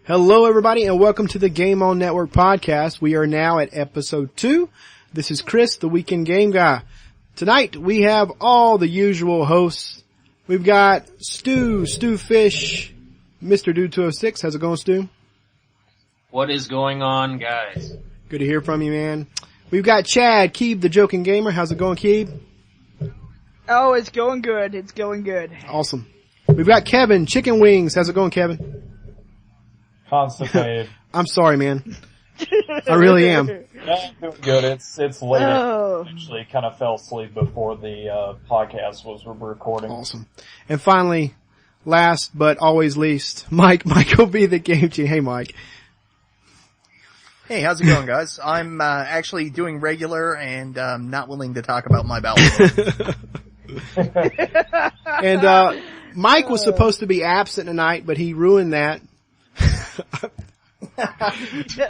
Hello, everybody, and welcome to the Game On Network podcast. We are now at episode 2. This is Chris, the Weekend Game Guy. Tonight, we have all the usual hosts. We've got Stu Fish, Mr. Dude 206. How's it going, Stu? What is going on, guys? Good to hear from you, man. We've got Chad, Keeb, the Joking Gamer. How's it going, Keeb? Oh, it's going good. It's going good. Awesome. We've got Kevin, Chicken Wings. How's it going, Kevin? Constipated. I'm sorry, man. I really am. Yeah, doing good. It's late. Oh. I actually kind of fell asleep before the podcast was recording. Awesome. And finally, last but always least, Michael B, the Game Genie. Hey, Mike. Hey, how's it going, guys? I'm actually doing regular and not willing to talk about my bowel. And Mike was supposed to be absent tonight, but he ruined that.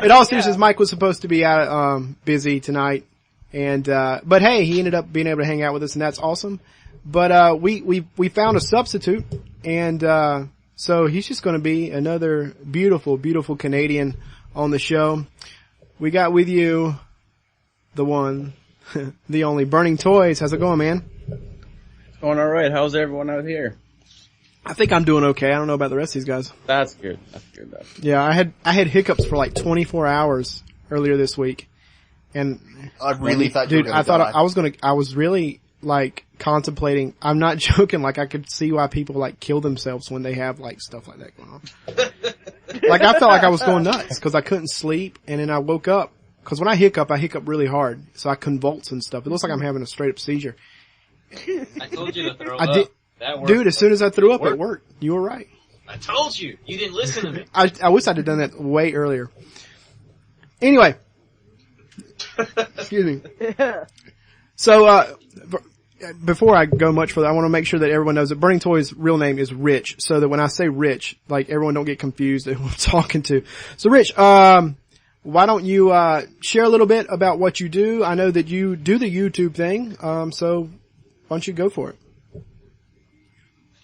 In all seriousness, Mike was supposed to be out busy tonight, and but hey, he ended up being able to hang out with us, and that's awesome. But we found a substitute, and so he's just going to be another beautiful Canadian on the show. We got with you the one, the only BurningToys. How's it going, man? It's going all right. How's everyone out here? I think I'm doing okay. I don't know about the rest of these guys. That's good. That's good. Yeah, I had hiccups for like 24 hours earlier this week, and I really thought, dude, I was really like contemplating. I'm not joking. Like I could see why people like kill themselves when they have like stuff like that going on. Like I felt like I was going nuts because I couldn't sleep, and then I woke up because when I hiccup really hard, so I convulse and stuff. It looks like I'm having a straight up seizure. I told you to throw I up. did. That worked. Dude, as soon as I threw up, it worked. You were right. I told you. You didn't listen to me. I wish I'd have done that way earlier. Anyway. Excuse me. So, before I go much further, I want to make sure that everyone knows that BurningToys' real name is Rich, so that when I say Rich, like everyone don't get confused at who I'm talking to. So Rich, why don't you, share a little bit about what you do? I know that you do the YouTube thing, so why don't you go for it?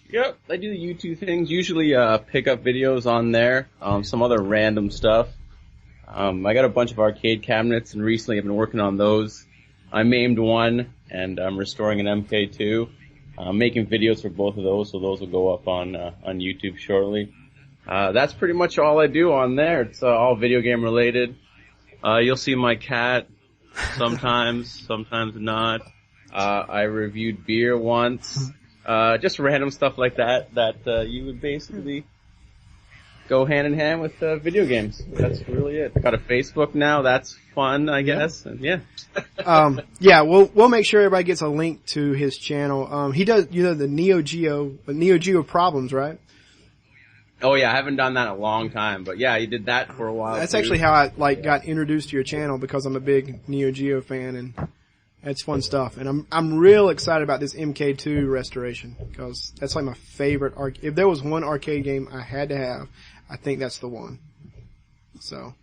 Yep, I do the YouTube things. Usually, pick up videos on there. Some other random stuff. I got a bunch of arcade cabinets, and recently I've been working on those. I maimed one, and I'm restoring an MK2. I'm making videos for both of those, so those will go up on YouTube shortly. That's pretty much all I do on there. It's all video game related. You'll see my cat sometimes not. I reviewed beer once. Just random stuff like that you would basically go hand in hand with video games. That's really it. Got a Facebook now. That's fun, I guess. And yeah. Yeah, we'll make sure everybody gets a link to his channel. He does, the NEO GEO problems, right? Oh yeah, I haven't done that in a long time, but yeah, he did that for a while. That's too. actually how I got introduced to your channel, because I'm a big NEO GEO fan, and that's fun stuff. And I'm real excited about this MK2 restoration, because that's like my favorite if there was one arcade game I had to have, I think that's the one. So.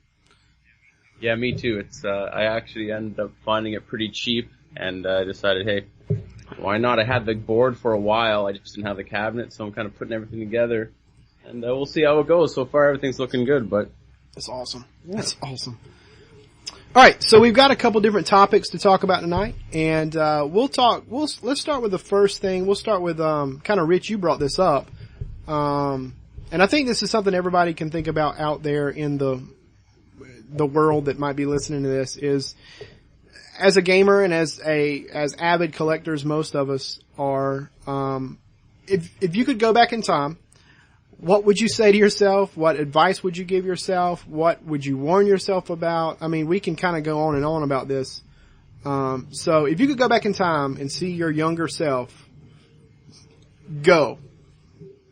Yeah, me too. It's, I actually ended up finding it pretty cheap, and I decided, hey, why not? I had the board for a while, I just didn't have the cabinet, so I'm kind of putting everything together. And we'll see how it goes. So far everything's looking good, but. That's awesome. Yeah. That's awesome. Alright, so we've got a couple different topics to talk about tonight, and let's start with the first thing. We'll start with kind of Rich, you brought this up. And I think this is something everybody can think about out there in the world that might be listening to this, is as a gamer and as avid collectors, most of us are, if you could go back in time, what would you say to yourself? What advice would you give yourself? What would you warn yourself about? I mean, we can kind of go on and on about this. So if you could go back in time and see your younger self, go.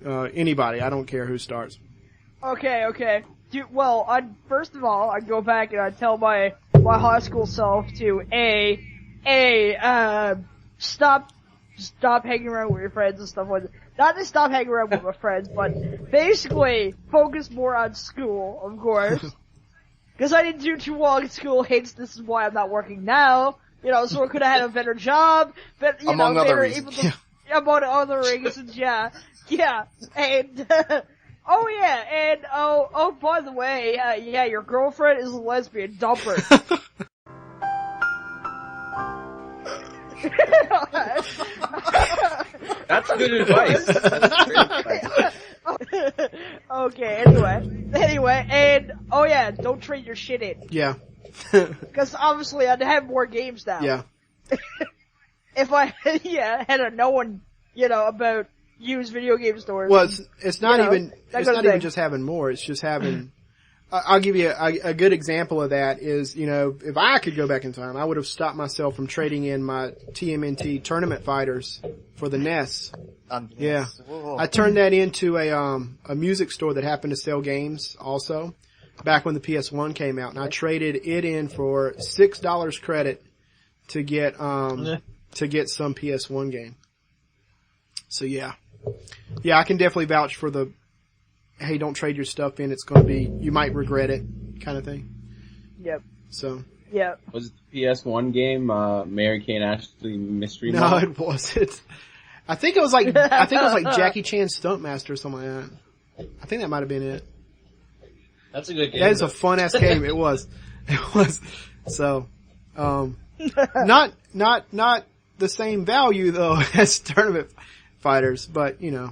Anybody, I don't care who starts. Okay. Well, first of all, I'd go back and I'd tell my high school self to stop hanging around with your friends and stuff like that. Not to stop hanging around with my friends, but basically focus more on school, of course. Because I didn't do too well in school, hence this is why I'm not working now. So I could have had a better job, but among other reasons. among other reasons, yeah. And Oh yeah, and oh by the way, yeah, your girlfriend is a lesbian. Dump her. That's good advice. That's great advice. Okay, anyway, and oh yeah, don't trade your shit in. Yeah. Because obviously I'd have more games now. Yeah. If I, had known, about used video game stores. Well, it's not even just having more, it's just having, I'll give you a good example of that is, if I could go back in time, I would have stopped myself from trading in my TMNT tournament fighters for the NES. Yeah. Whoa. I turned that into a music store that happened to sell games also, back when the PS1 came out, and I traded it in for $6 credit to get some PS1 game. So yeah. Yeah, I can definitely vouch for the, hey, don't trade your stuff in, it's gonna be, you might regret it, kind of thing. Yep. So. Yep. Was it the PS1 game, Mary Kay and Ashley Mystery No, Mode? it wasn't. I think it was like Jackie Chan Stuntmaster or something like that. I think that might have been it. That's a good game. That is a fun ass game. It was. So, not the same value though as tournament fighters, but Yeah.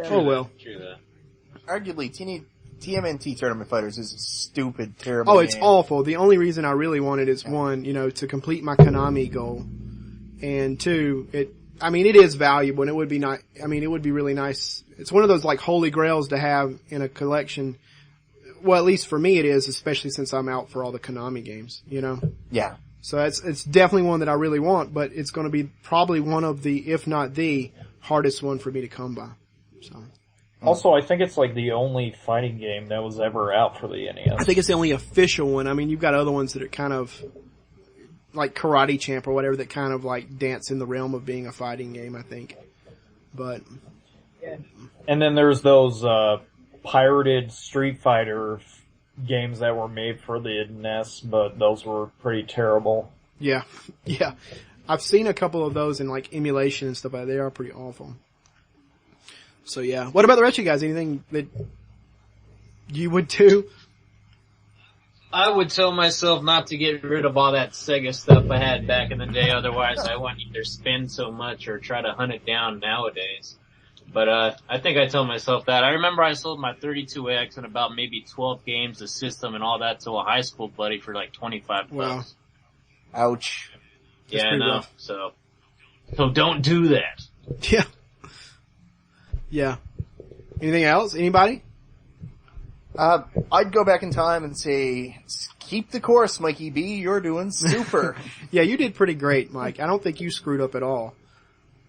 oh well. True that. Arguably, TMNT Tournament Fighters is a stupid, terrible Oh, it's game. awful. The only reason I really want it is one, to complete my Konami goal, and two, it is valuable, and it would be nice. It would be really nice. It's one of those like holy grails to have in a collection. Well, at least for me it is, especially since I'm out for all the Konami games, Yeah. So it's definitely one that I really want, but it's going to be probably one of the, if not the hardest one for me to come by. So. Also, I think it's like the only fighting game that was ever out for the NES. I think it's the only official one. You've got other ones that are kind of like Karate Champ or whatever that kind of like dance in the realm of being a fighting game, I think. But. And then there's those, pirated Street Fighter games that were made for the NES, but those were pretty terrible. Yeah. Yeah. I've seen a couple of those in like emulation and stuff like that. They are pretty awful. So yeah. What about the rest of you guys? Anything that you would do? I would tell myself not to get rid of all that Sega stuff I had back in the day, otherwise I wouldn't either spend so much or try to hunt it down nowadays. But I think I tell myself that. I remember I sold my 32X and about maybe 12 games, the system and all that to a high school buddy for like $25. Wow. Ouch. Yeah, I pretty know. rough. So don't do that. Yeah. Yeah. Anything else? Anybody? I'd go back in time and say, keep the course, Mikey B. You're doing super. Yeah, you did pretty great, Mike. I don't think you screwed up at all.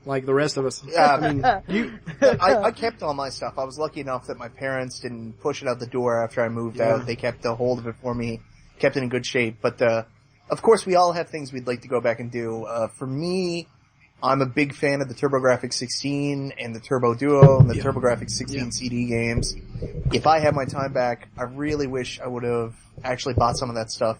Like the rest of us. I kept all my stuff. I was lucky enough that my parents didn't push it out the door after I moved out. They kept a hold of it for me, kept it in good shape. But, of course, we all have things we'd like to go back and do. For me, I'm a big fan of the TurboGrafx 16 and the Turbo Duo and the TurboGrafx 16 CD games. If I had my time back, I really wish I would have actually bought some of that stuff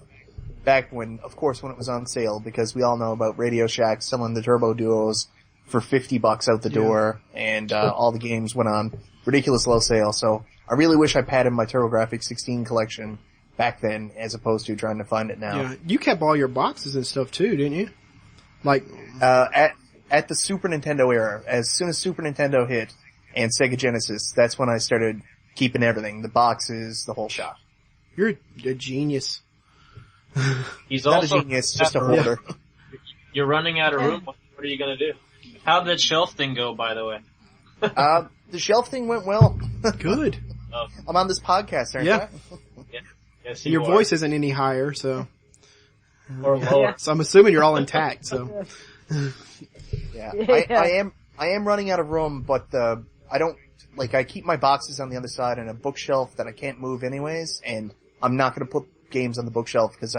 back when it was on sale, because we all know about Radio Shack selling the Turbo Duos for $50 out the door, and all the games went on ridiculous low sale. So I really wish I padded my TurboGrafx 16 collection back then, as opposed to trying to find it now. Yeah, you kept all your boxes and stuff too, didn't you? Like, at the Super Nintendo era, as soon as Super Nintendo hit and Sega Genesis, that's when I started keeping everything, the boxes, the whole shop. you're a genius. He's Not also a genius, just a holder. You're running out of room. What are you gonna do? How'd that shelf thing go, by the way? The shelf thing went well. Good. I'm on this podcast, aren't Yeah. Yeah. Yes, Your you voice isn't any higher, so. are. Or lower. So I'm assuming you're all intact, so. Yeah. Yeah. I am running out of room, but, I keep my boxes on the other side and a bookshelf that I can't move anyways, and I'm not gonna put games on the bookshelf because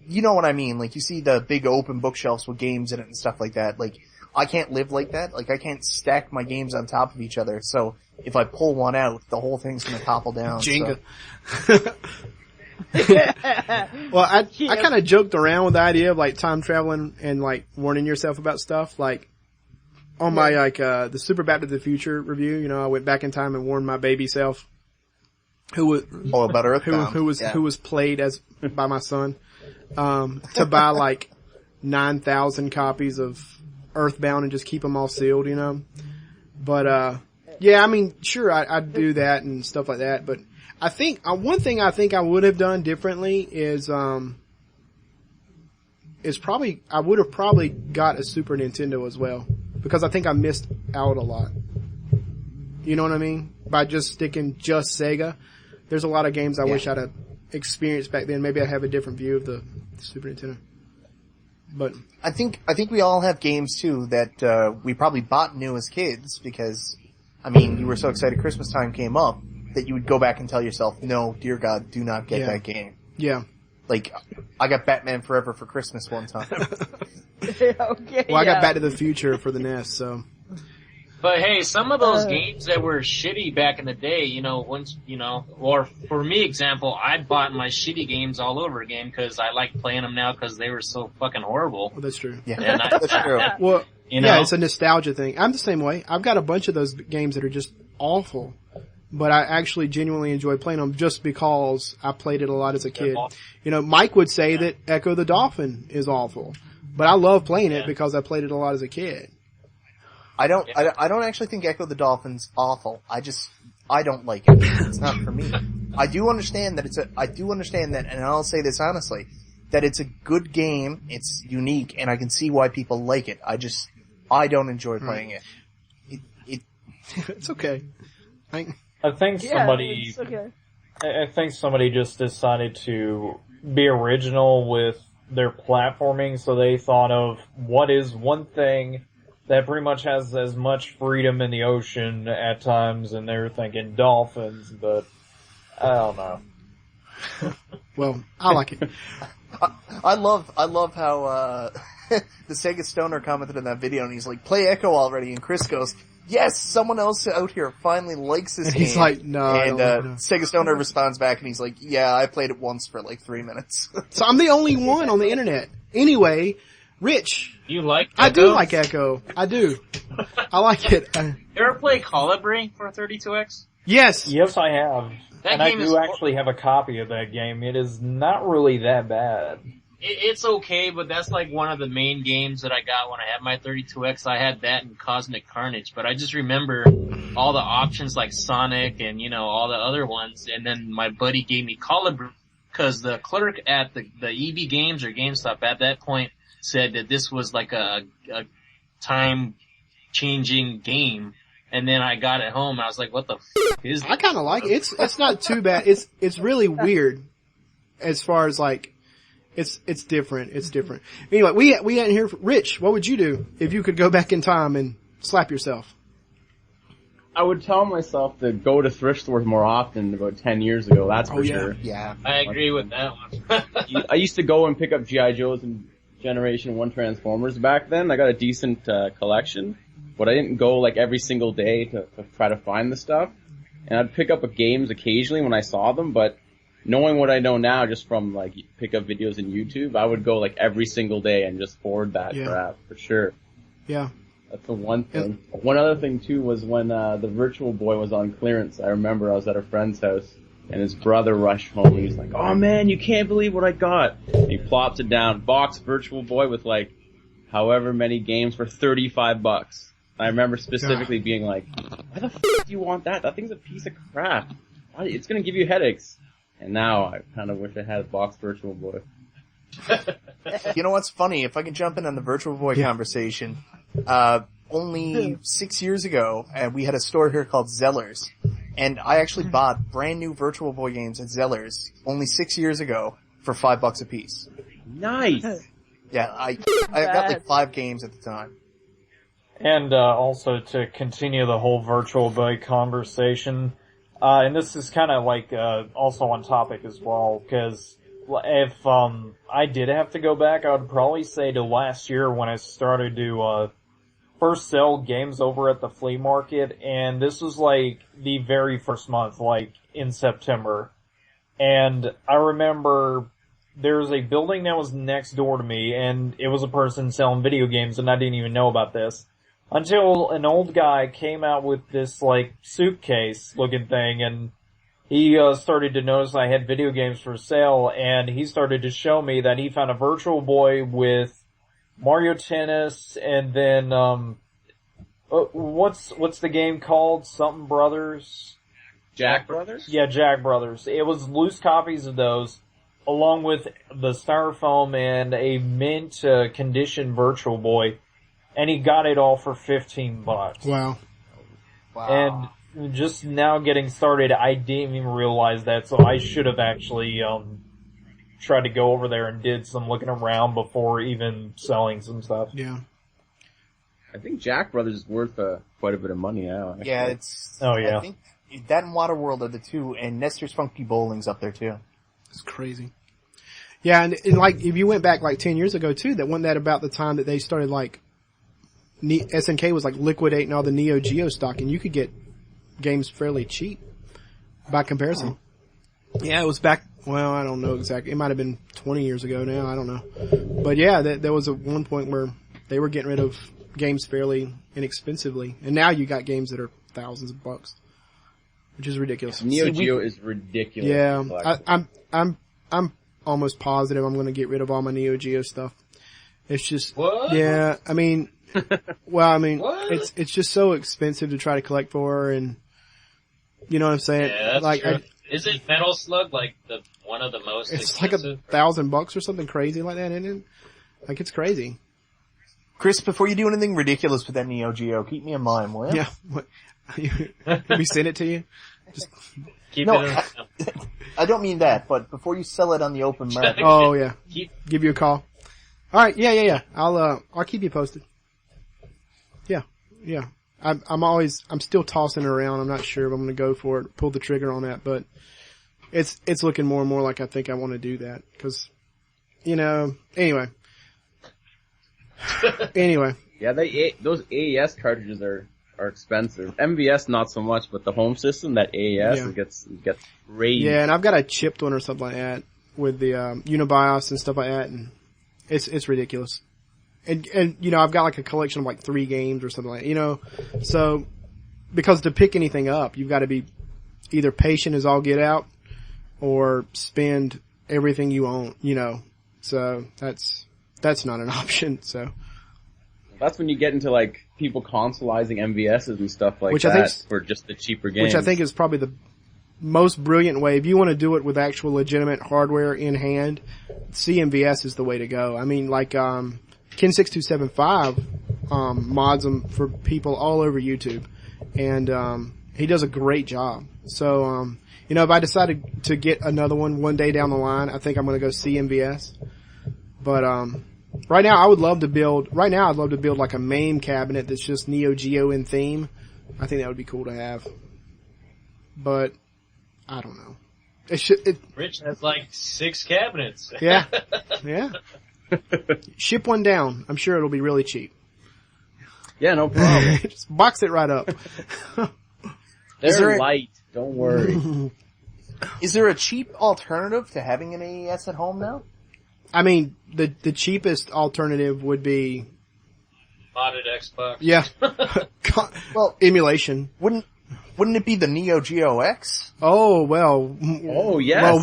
you know what I mean, like you see the big open bookshelves with games in it and stuff like that, like, I can't live like that, like I can't stack my games on top of each other, so if I pull one out, the whole thing's gonna topple down. Jenga. So. Well, I kind of joked around with the idea of like time traveling and like warning yourself about stuff. Like, on my, the Super Back to the Future review, I went back in time and warned my baby self, who about Earthbound. who was played by my son, to buy 9,000 copies of Earthbound and just keep them all sealed, But, yeah, I mean, sure, I'd do that and stuff like that, but I think, one thing I think I would have done differently is I would have probably got a Super Nintendo as well, because I think I missed out a lot. You know what I mean? By just sticking just Sega. There's a lot of games I wish I'd have experienced back then. Maybe I have a different view of the Super Nintendo. But I think we all have games too that we probably bought new as kids because, I mean, you were so excited Christmas time came up that you would go back and tell yourself, no, dear God, do not get that game. Yeah. Like, I got Batman Forever for Christmas one time. Okay. Well, I got Back to the Future for the NES, so. But hey, some of those games that were shitty back in the day, or for me, example, I bought my shitty games all over again because I like playing them now because they were so fucking horrible. Well, that's true. Yeah, And that's true. Well, know? it's a nostalgia thing. I'm the same way. I've got a bunch of those games that are just awful, but I actually genuinely enjoy playing them just because I played it a lot as a kid. Mike would say that Echo the Dolphin is awful, but I love playing it because I played it a lot as a kid. I don't actually think Echo the Dolphin's awful. I don't like it. It's not for me. I do understand that, and I'll say this honestly, that it's a good game, it's unique, and I can see why people like it. I don't enjoy playing it. It's okay. I think somebody, it's okay. I think somebody just decided to be original with their platforming, so they thought of what is one thing that pretty much has as much freedom in the ocean at times, and they're thinking dolphins, but I don't know. Well, I like it. I love how the Sega Stoner commented in that video, and he's like, "Play Echo already," and Chris goes, "Yes, someone else out here finally likes this game." He's like, "No." And Sega Stoner responds back, and he's like, "Yeah, I played it once for 3 minutes." So I'm the only one on the internet. Anyway, Rich. You like Echo? I do like Echo. I do. I like it. You ever play Colibri for 32X? Yes. Yes, I have. That and I game do is actually have a copy of that game. It is not really that bad. It's okay, but that's one of the main games that I got when I had my 32X. I had that and Cosmic Carnage, but I just remember all the options like Sonic and, all the other ones, and then my buddy gave me Colibri because the clerk at the EB Games or GameStop at that point said that this was a time-changing game. And then I got it home and I was like, what the f*** is this? I kinda like it. It's not too bad. It's really weird as far as it's different. It's different. Anyway, we hadn't heard from Rich. What would you do if you could go back in time and slap yourself? I would tell myself to go to thrift stores more often about 10 years ago, that's for sure. Yeah. I agree with that one. I used to go and pick up G.I. Joes and Generation 1 Transformers back then. I got a decent collection, but I didn't go every single day to try to find the stuff. And I'd pick up games occasionally when I saw them, but knowing what I know now just from pick up videos in YouTube, I would go every single day and just hoard that crap for sure. Yeah. That's the one thing. Yeah. One other thing too was when the Virtual Boy was on clearance. I remember I was at a friend's house and his brother rushed home and he's like, "Oh man, you can't believe what I got." And he plopped it down, box Virtual Boy with however many games for $35. I remember specifically being like, "Why the f*** do you want that? That thing's a piece of crap. It's gonna give you headaches." And now I kind of wish I had a box Virtual Boy. You know what's funny? If I can jump in on the Virtual Boy conversation, only 6 years ago, we had a store here called Zeller's, and I actually bought brand new Virtual Boy games at Zeller's only 6 years ago for $5 a piece. Nice. Yeah, I got 5 games at the time. And also to continue the whole Virtual Boy conversation, and this is kind of also on topic as well, because if I did have to go back, I would probably say to last year when I started to first sell games over at the flea market, and this was the very first month, in September. And I remember there was a building that was next door to me, and it was a person selling video games, and I didn't even know about this. Until an old guy came out with this, like, suitcase looking thing, and he started to notice I had video games for sale, and he started to show me that he found a Virtual Boy with Mario Tennis, and then, what's the game called? Something Brothers? Jack Brothers? Yeah, Jack Brothers. It was loose copies of those, along with the Styrofoam and a mint condition Virtual Boy. And he got it all for $15. Wow. Wow. And just now getting started, I didn't even realize that, so I should have actually, tried to go over there and did some looking around before even selling some stuff. Yeah. I think Jack Brothers is worth quite a bit of money now. Actually. Yeah, it's... Oh, yeah. I think that and Waterworld are the two, and Nestor's Funky Bowling's up there too. It's crazy. Yeah, and like, if you went back like 10 years ago too, that wasn't that about the time that they started like, SNK was like liquidating all the NEO GEO stock, and you could get games fairly cheap by comparison. Yeah, it was back, well, I don't know exactly. It might have been 20 years ago now, I don't know. But yeah, there was one point where they were getting rid of games fairly inexpensively, and now you got games that are thousands of bucks, which is ridiculous. Neo Geo is ridiculous. Yeah, I'm almost positive I'm going to get rid of all my Neo Geo stuff. It's just, What? yeah, I mean, well, I mean, What? it's just so expensive to try to collect for, and you know what I'm saying? Yeah, that's like, true. Isn't Metal Slug like one of the most it's like expensive? $1,000 or something crazy like that, isn't it? Like, it's crazy. Chris, before you do anything ridiculous with that Neo Geo, keep me in mind, will you? Yeah. What? Let me send it to you. Just, Keep No, it I don't mean that, but before you sell it on the open market. oh yeah. keep, Give you a call. Alright, yeah. I'll keep you posted. Yeah. I'm still tossing it around. I'm not sure if I'm gonna go for it, pull the trigger on that, but it's looking more and more like I think I want to do that. Cause, anyway. Yeah, those AES cartridges are expensive. MVS not so much, but the home system, that AES, Yeah. it gets crazy. Yeah, and I've got a chipped one or something like that with the, Unibios and stuff like that, and it's ridiculous. And, I've got like a collection of like 3 games or something like that, so, because to pick anything up, you've got to be either patient as all get out, or spend everything you own, so that's not an option, so. That's when you get into like people consoleizing MVSs and stuff like Which I that think- for just the cheaper games. Which I think is probably the most brilliant way. If you want to do it with actual legitimate hardware in hand, CMVS is the way to go. I mean, like, Ken6275, mods them for people all over YouTube. And, he does a great job. So, if I decided to get another one day down the line, I think I'm going to go CMVS. But, right now I'd love to build like a MAME cabinet that's just Neo Geo in theme. I think that would be cool to have. But, I don't know. Rich has like 6 cabinets. Yeah. Ship one down. I'm sure it'll be really cheap. Yeah, no problem. Just box it right up. They're light. Don't worry. Is there a cheap alternative to having an AES at home now? I mean, the cheapest alternative would be, Modded Xbox. yeah, Well, emulation. wouldn't it be the Neo Geo X? Oh, well. Oh, yes. Well,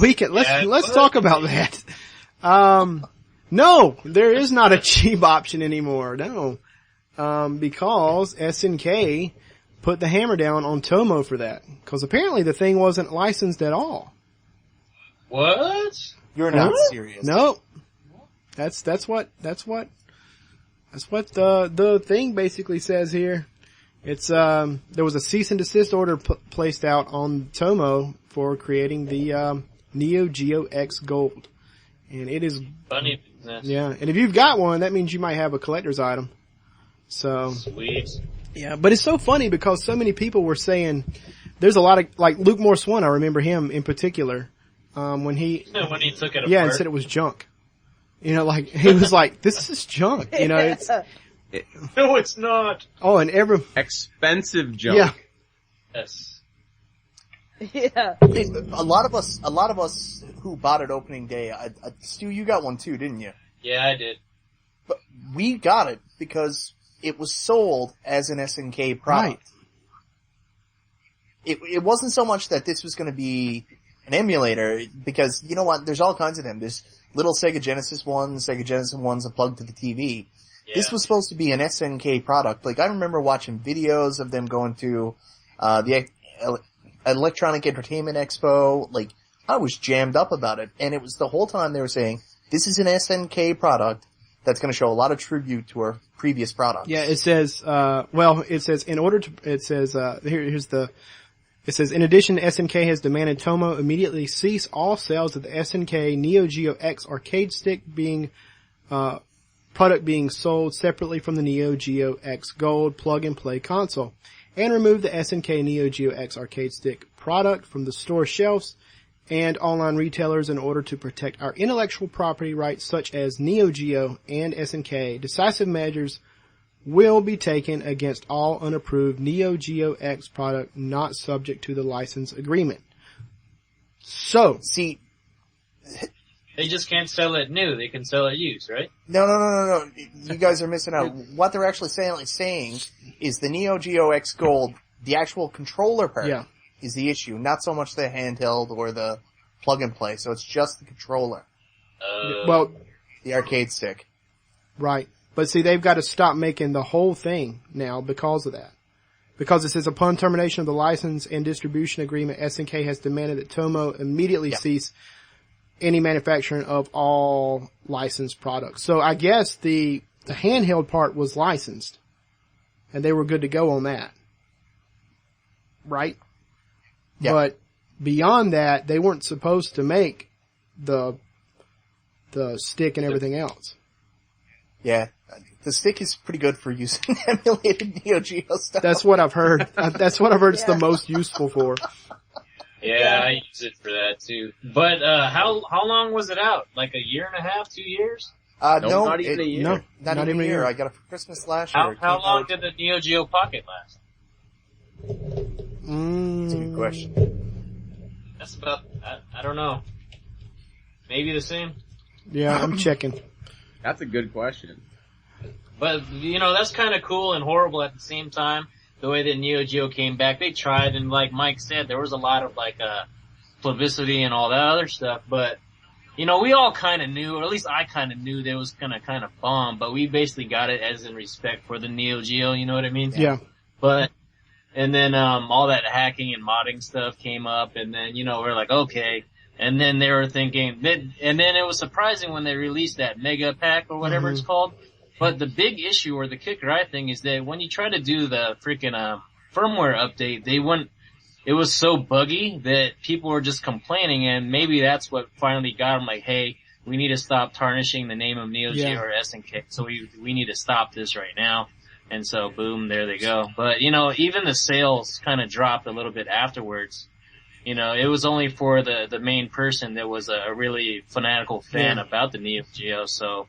let's talk about that. No, there is not a cheap option anymore. No. Because SNK put the hammer down on Tomo for that. Cause apparently the thing wasn't licensed at all. What? You're not serious. No. That's what the thing basically says here. It's, there was a cease and desist order placed out on Tomo for creating the, Neo Geo X Gold. And it is, Funny business. yeah, and if you've got one, that means you might have a collector's item. So, Sweet. yeah, but it's so funny because so many people were saying, there's a lot of, like Luke Morse 1, I remember him in particular, when he When he took it apart. yeah, and said it was junk. Like, he was like, this is junk, it's, No, it's not. oh, and Expensive junk. yeah, Yes. Yeah. A lot of us who bought it opening day, Stu, you got one too, didn't you? Yeah, I did. But we got it because it was sold as an SNK product. Right. It wasn't so much that this was going to be an emulator, because you know what? There's all kinds of them. There's little Sega Genesis ones that plug to the TV. Yeah. This was supposed to be an SNK product. Like, I remember watching videos of them going to the Electronic Entertainment Expo. Like, I was jammed up about it, and it was the whole time they were saying, this is an SNK product that's going to show a lot of tribute to our previous products. Yeah, it says, it says, in addition, SNK has demanded Tomo immediately cease all sales of the SNK NEO GEO X arcade stick product being sold separately from the NEO GEO X Gold plug-and-play console, and remove the SNK NEO GEO X arcade stick product from the store shelves and online retailers in order to protect our intellectual property rights such as NEO GEO and SNK. Decisive measures will be taken against all unapproved NEO GEO X product not subject to the license agreement. So, see, they just can't sell it new. They can sell it used, right? No. You guys are missing out. What they're actually saying is the NEO GEO X Gold, the actual controller part, is the issue, not so much the handheld or the plug and play. So it's just the controller. Well, the arcade stick. Right. But see, they've got to stop making the whole thing now because of that. Because it says, upon termination of the license and distribution agreement, SNK has demanded that Tomo immediately cease any manufacturing of all licensed products. So I guess the handheld part was licensed, and they were good to go on that. Right? Yeah. But beyond that, they weren't supposed to make the stick and everything else. Yeah. The stick is pretty good for using emulated Neo Geo stuff. That's what I've heard. That's what I've heard it's the most useful for. Yeah, I use it for that too. But how long was it out? Like a year and a half, 2 years? No, not even a year. No, not even a year. I got it for Christmas last year. How long did the Neo Geo Pocket last? That's a good question. That's about, I don't know. Maybe the same? Yeah, I'm checking. That's a good question. But, you know, that's kind of cool and horrible at the same time. The way that Neo Geo came back, they tried, and like Mike said, there was a lot of like, publicity and all that other stuff, but, you know, we all kind of knew, or at least I kind of knew that it was gonna kind of bomb, but we basically got it as in respect for the Neo Geo, you know what I mean? Yeah. But, and then, all that hacking and modding stuff came up, and then, you know, we're like, okay. And then they were thinking, and then it was surprising when they released that Mega Pack or whatever it's called. But the big issue, or the kicker, I think, is that when you try to do the freaking firmware update, it was so buggy that people were just complaining, and maybe that's what finally got them like, hey, we need to stop tarnishing the name of Neo Geo or SNK, so we need to stop this right now. And so, boom, there they go. But, you know, even the sales kind of dropped a little bit afterwards. You know, it was only for the main person that was a really fanatical fan about the Neo Geo, so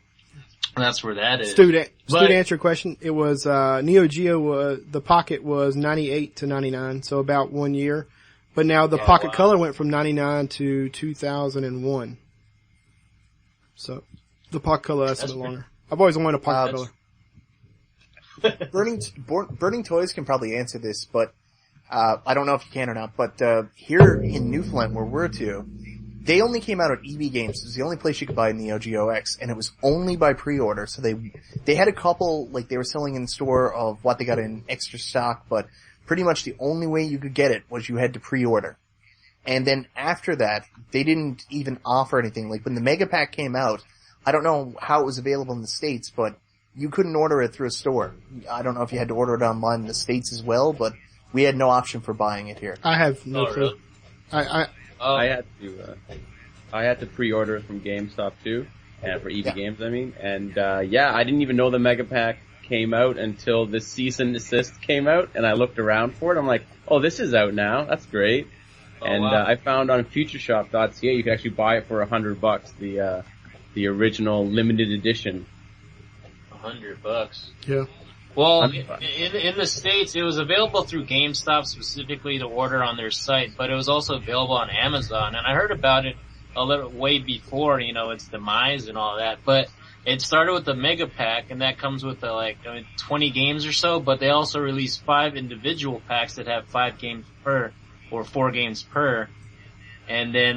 that's where that is. Stu, to answer your question, it was, Neo Geo, the Pocket was 98 to 99, so about 1 year. But now the Pocket Color went from 99 to 2001. So, the Pocket Color lasts a bit longer. I've always wanted a Pocket Color. Burning Toys can probably answer this, but I don't know if you can or not, but here in Newfoundland, where we're to, they only came out at EB Games. It was the only place you could buy Neo Geo X, and it was only by pre-order. So they had a couple, like they were selling in store of what they got in extra stock, but pretty much the only way you could get it was you had to pre-order. And then after that, they didn't even offer anything. Like when the Mega Pack came out, I don't know how it was available in the States, but you couldn't order it through a store. I don't know if you had to order it online in the States as well, but we had no option for buying it here. I have no clue. Really? I had to pre-order it from GameStop too, and for EB Games, I mean. And I didn't even know the Mega Pack came out until the Cease and Desist came out, and I looked around for it. I'm like, oh, this is out now. That's great. I found on FutureShop.ca you could actually buy it for $100, the original limited edition. $100. Yeah. Well, in the States, it was available through GameStop specifically to order on their site, but it was also available on Amazon, and I heard about it a little way before, you know, its demise and all that, but it started with the Mega Pack, and that comes with 20 games or so, but they also released 5 individual packs that have 5 games per, or 4 games per. And then,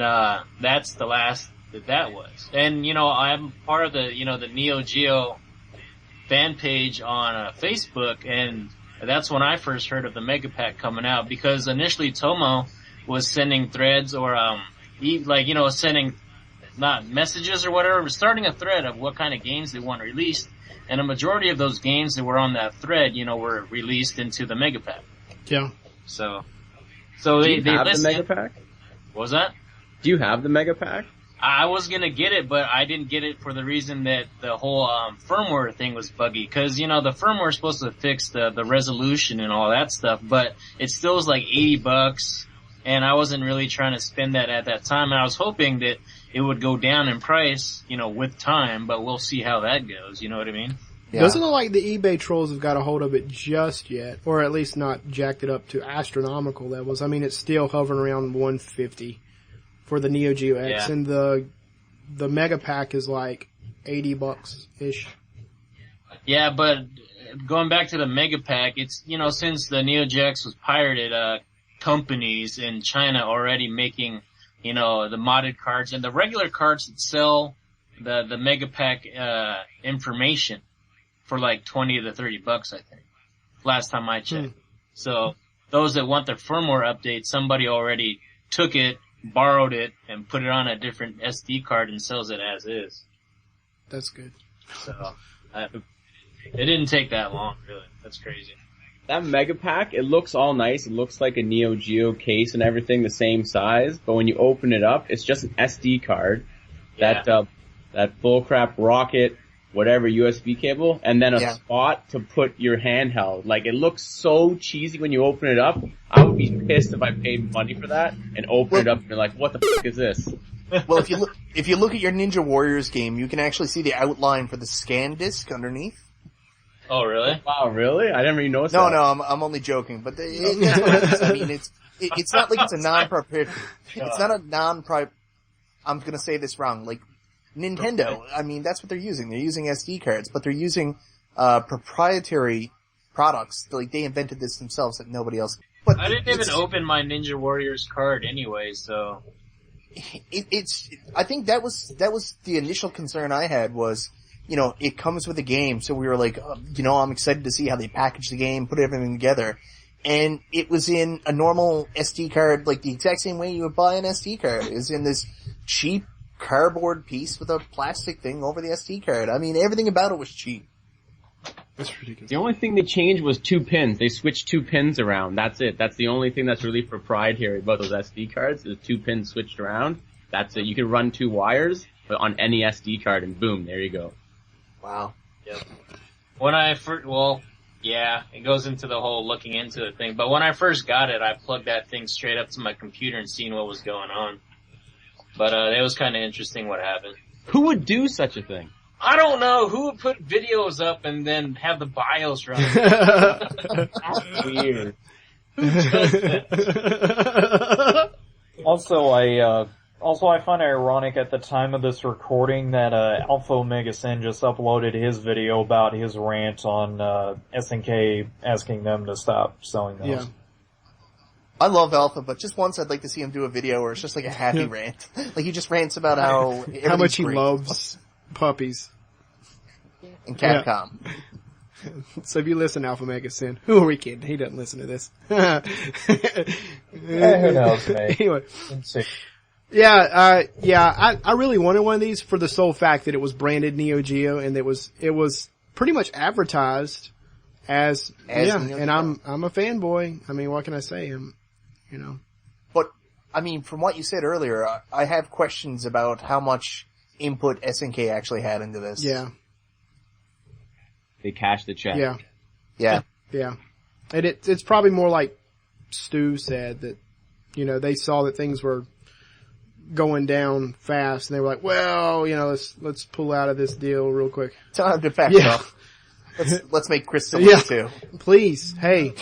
that's the last that was. And, I'm part of the, the Neo Geo fan page on Facebook, and that's when I first heard of the Mega Pack coming out, because initially Tomo was sending threads or, sending, not messages or whatever, but starting a thread of what kind of games they want released, and a majority of those games that were on that thread, were released into the Mega Pack. Yeah. So Do they you have listed, the Mega Pack? What was that? Do you have the Mega Pack? I was gonna get it, but I didn't get it for the reason that the whole firmware thing was buggy. Cause, the firmware is supposed to fix the resolution and all that stuff, but it still was like $80, and I wasn't really trying to spend that at that time, and I was hoping that it would go down in price, with time, but we'll see how that goes, you know what I mean? Yeah. Doesn't look like the eBay trolls have got a hold of it just yet, or at least not jacked it up to astronomical levels. I mean, it's still hovering around 150 for the Neo Geo X, Yeah. and the Mega Pack is like $80-ish. Yeah, but going back to the Mega Pack, it's, since the Neo Geo X was pirated, companies in China already making, the modded cards and the regular cards that sell the Mega Pack, information for like 20 to 30 bucks, I think. Last time I checked. So those that want the firmware update, somebody already took it, borrowed it, and put it on a different SD card and sells it as is. That's good. So, it didn't take that long, really. That's crazy. That Mega Pack, it looks all nice. It looks like a Neo Geo case and everything the same size, but when you open it up, it's just an SD card. Yeah. That bullcrap rocket, whatever USB cable, and then a Yeah. spot to put your handheld. Like, it looks so cheesy when you open it up. I would be pissed if I paid money for that and open it up and you're like, what the fuck is this? Well, if you look at your Ninja Warriors game, you can actually see the outline for the scan disc underneath. Oh, really? Wow, really? I never even noticed No, that. no, I'm only joking, but that's what it is. I mean, it's not like it's a non-proprietary, it's not a non-pri, I'm gonna say this wrong, like, Nintendo, I mean, that's what they're using. They're using SD cards, but they're using, proprietary products. Like, they invented this themselves that nobody else, but I didn't even open my Ninja Warriors card anyway, so. I think that was the initial concern I had was, it comes with a game, so we were like, I'm excited to see how they package the game, put everything together. And it was in a normal SD card, like the exact same way you would buy an SD card. It was in this cheap cardboard piece with a plastic thing over the SD card. I mean, everything about it was cheap. That's ridiculous. The only thing they changed was 2 pins. They switched 2 pins around. That's it. That's the only thing that's really proprietary about those SD cards is 2 pins switched around. That's it. You can run 2 wires on any SD card and boom, there you go. Wow. Yep. When I first, yeah, it goes into the whole looking into it thing, but when I first got it, I plugged that thing straight up to my computer and seen what was going on. But, it was kinda interesting what happened. Who would do such a thing? I don't know, who would put videos up and then have the BIOS run? That's weird. Who does that? Also, I find it ironic at the time of this recording that Alpha Omega Sin just uploaded his video about his rant on SNK asking them to stop selling those. Yeah. I love Alpha, but just once I'd like to see him do a video where it's just like a happy rant. Like he just rants about how much he great. loves puppies. And Capcom. So if you listen to Alpha Mega Sin, who are we kidding? He doesn't listen to this. Who knows, mate? Anyway. Let's see. Yeah, I really wanted one of these for the sole fact that it was branded Neo Geo and it was pretty much advertised as Neo and Geo. I'm a fanboy. I mean, what can I say? But, I mean, from what you said earlier, I have questions about how much input SNK actually had into this. Yeah. They cashed the check. Yeah. Yeah. Yeah. And it's probably more like Stu said that, they saw that things were going down fast and they were like, well, let's pull out of this deal real quick. Time to back Yeah. up. Let's make Chris somebody too. Please. Hey,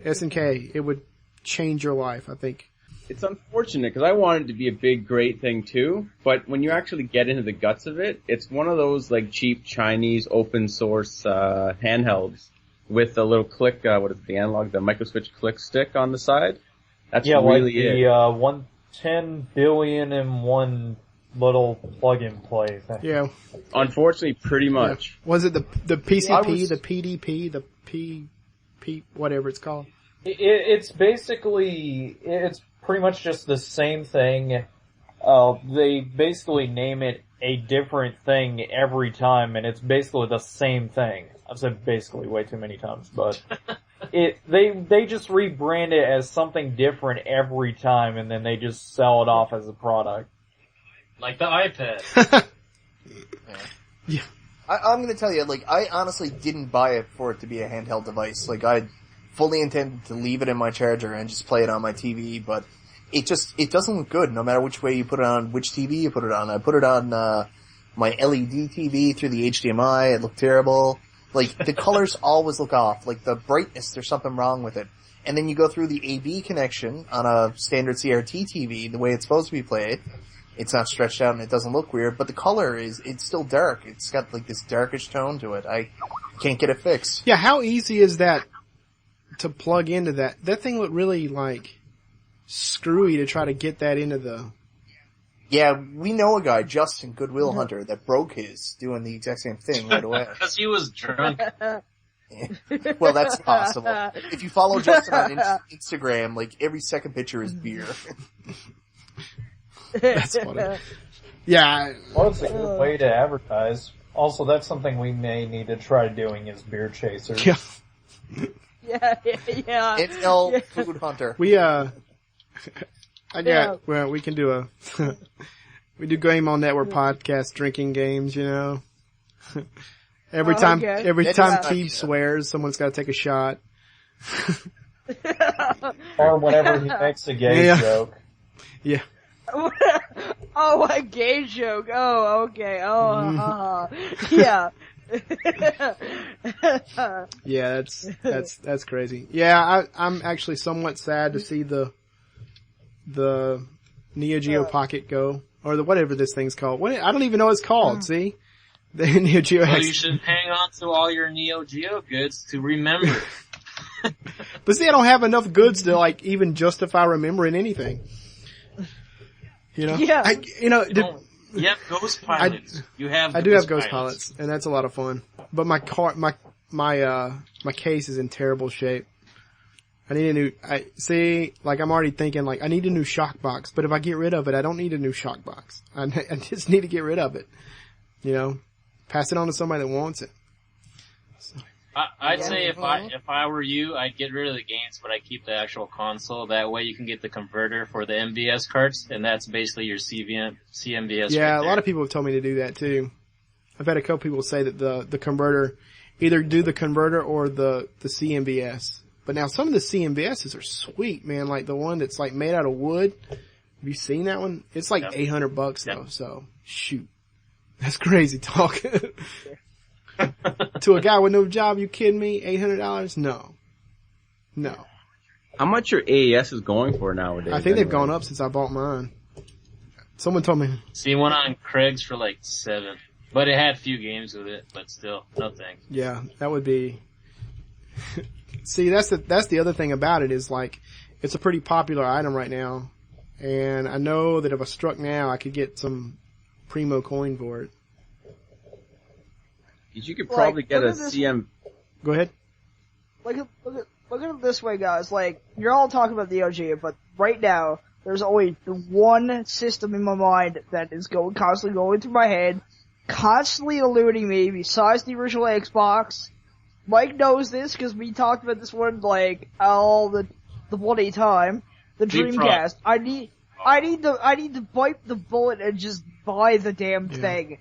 SNK, it would change your life, I think. It's unfortunate because I wanted it to be a big, great thing too, but when you actually get into the guts of it, it's one of those like cheap Chinese open source handhelds with a little click, what is it, the analog, the microswitch click stick on the side. That's really it. Yeah, like the 110 billion in one little plug-and-play thing. Yeah. Unfortunately, pretty much. Yeah. Was it the PCP, the PDP, the P, whatever it's called? It's basically, it's pretty much just the same thing. They basically name it a different thing every time, and it's basically the same thing. I've said basically way too many times, but they just rebrand it as something different every time, and then they just sell it off as a product. Like the iPad. Yeah. I'm gonna tell you, like, I honestly didn't buy it for it to be a handheld device. Like, I fully intended to leave it in my charger and just play it on my TV, but it doesn't look good no matter which way you put it on, which TV you put it on. I put it on, my LED TV through the HDMI, it looked terrible. Like, the colors always look off. Like, the brightness, there's something wrong with it. And then you go through the AV connection on a standard CRT TV, the way it's supposed to be played. It's not stretched out and it doesn't look weird, but the color it's still dark. It's got like this darkish tone to it. I can't get it fixed. Yeah, how easy is that to plug into that? That thing looked really like screwy to try to get that into the... Yeah, we know a guy, Justin Goodwill Hunter, that broke his doing the exact same thing right away. Because he was drunk. Well, that's possible. If you follow Justin on Instagram, like every second picture is beer. That's funny. Yeah. Well, it's a good way to advertise. Also, that's something we may need to try doing is beer chasers. Yeah. Yeah. NL Food Hunter. Well, we can do we do Game On Network podcast drinking games, you know. Every time Keith swears, someone's got to take a shot. Or whenever he makes a gay joke. Yeah. Oh, a gay joke. Oh, okay. Oh, yeah. Yeah, that's crazy. Yeah, I'm actually somewhat sad to see the Neo Geo Pocket go, or whatever this thing's called. I don't even know what it's called. See, the Neo Geo X. Well, you should hang on to all your Neo Geo goods to remember. But see, I don't have enough goods to like even justify remembering anything. You know, yeah. You have Ghost Pilots. I do have Ghost Pilots, and that's a lot of fun. But my case is in terrible shape. I need a new. I'm already thinking like I need a new shock box. But if I get rid of it, I don't need a new shock box. I just need to get rid of it. You know, pass it on to somebody that wants it. So. I'd say if I were you, I'd get rid of the games, but I keep the actual console. That way you can get the converter for the MVS carts, and that's basically your CMVS. Yeah, right a lot of people have told me to do that too. I've had a couple people say that the converter, either do the converter or the CMVS. But now some of the CMVSs are sweet, man. Like the one that's like made out of wood. Have you seen that one? It's like $800 though. So shoot, that's crazy talk. To a guy with no job, you kidding me? $800? No. How much your AES is going for nowadays? I think they've gone up since I bought mine. Someone told me. See, one on Craig's for like $7, but it had a few games with it. But still, no thanks. Yeah, that would be. See, that's the other thing about it is like it's a pretty popular item right now, and I know that if I struck now, I could get some primo coin for it. You could probably get a CM. Go ahead. Look at it this way, guys. Like, you're all talking about the OG, but right now, there's only the one system in my mind that is constantly going through my head, constantly eluding me, besides the original Xbox. Mike knows this, because we talked about this one, like, all the bloody time. The Dreamcast. I need to bite the bullet and just buy the damn thing.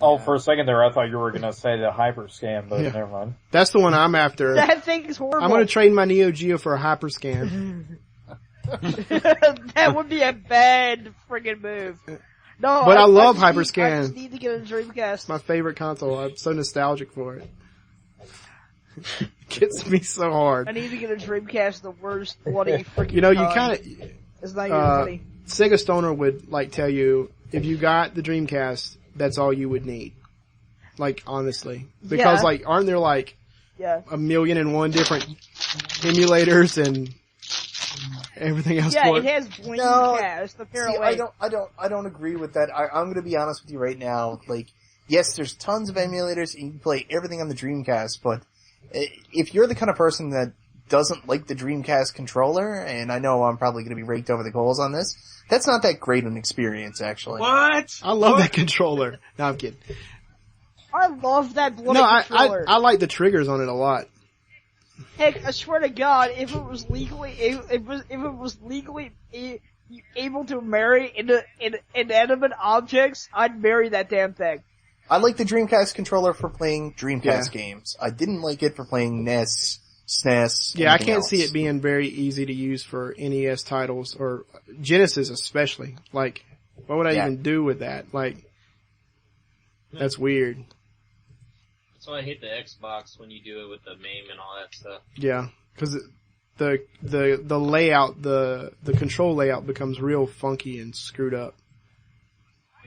Oh, for a second there, I thought you were going to say the Hyperscan, but never mind. That's the one I'm after. That thing is horrible. I'm going to trade my Neo Geo for a Hyperscan. That would be a bad friggin' move. No, but I love Hyperscan. I just need to get a Dreamcast. It's my favorite console. I'm so nostalgic for it. It gets me so hard. I need to get a Dreamcast. The worst bloody freaking. You know, you kind of. It's not even funny. Sega Stoner would like tell you if you got the Dreamcast, that's all you would need. Like honestly, because like aren't there like 1,000,001 different emulators and everything else? Yeah, for it has Dreamcast. Apparently, I don't agree with that. I'm going to be honest with you right now. Like, yes, there's tons of emulators and you can play everything on the Dreamcast, but if you're the kind of person that doesn't like the Dreamcast controller, and I know I'm probably going to be raked over the coals on this, that's not that great an experience, actually. What? I love that controller. No, I'm kidding. I love that bloody No, controller. I like the triggers on it a lot. Heck, I swear to God, if it was legally able to marry inanimate objects, I'd marry that damn thing. I like the Dreamcast controller for playing Dreamcast games. I didn't like it for playing NES, SNES. Yeah, I can't see it being very easy to use for NES titles or Genesis especially. Like, what would I even do with that? Like, that's weird. That's why I hate the Xbox when you do it with the MAME and all that stuff. Yeah, because the layout, the control layout becomes real funky and screwed up.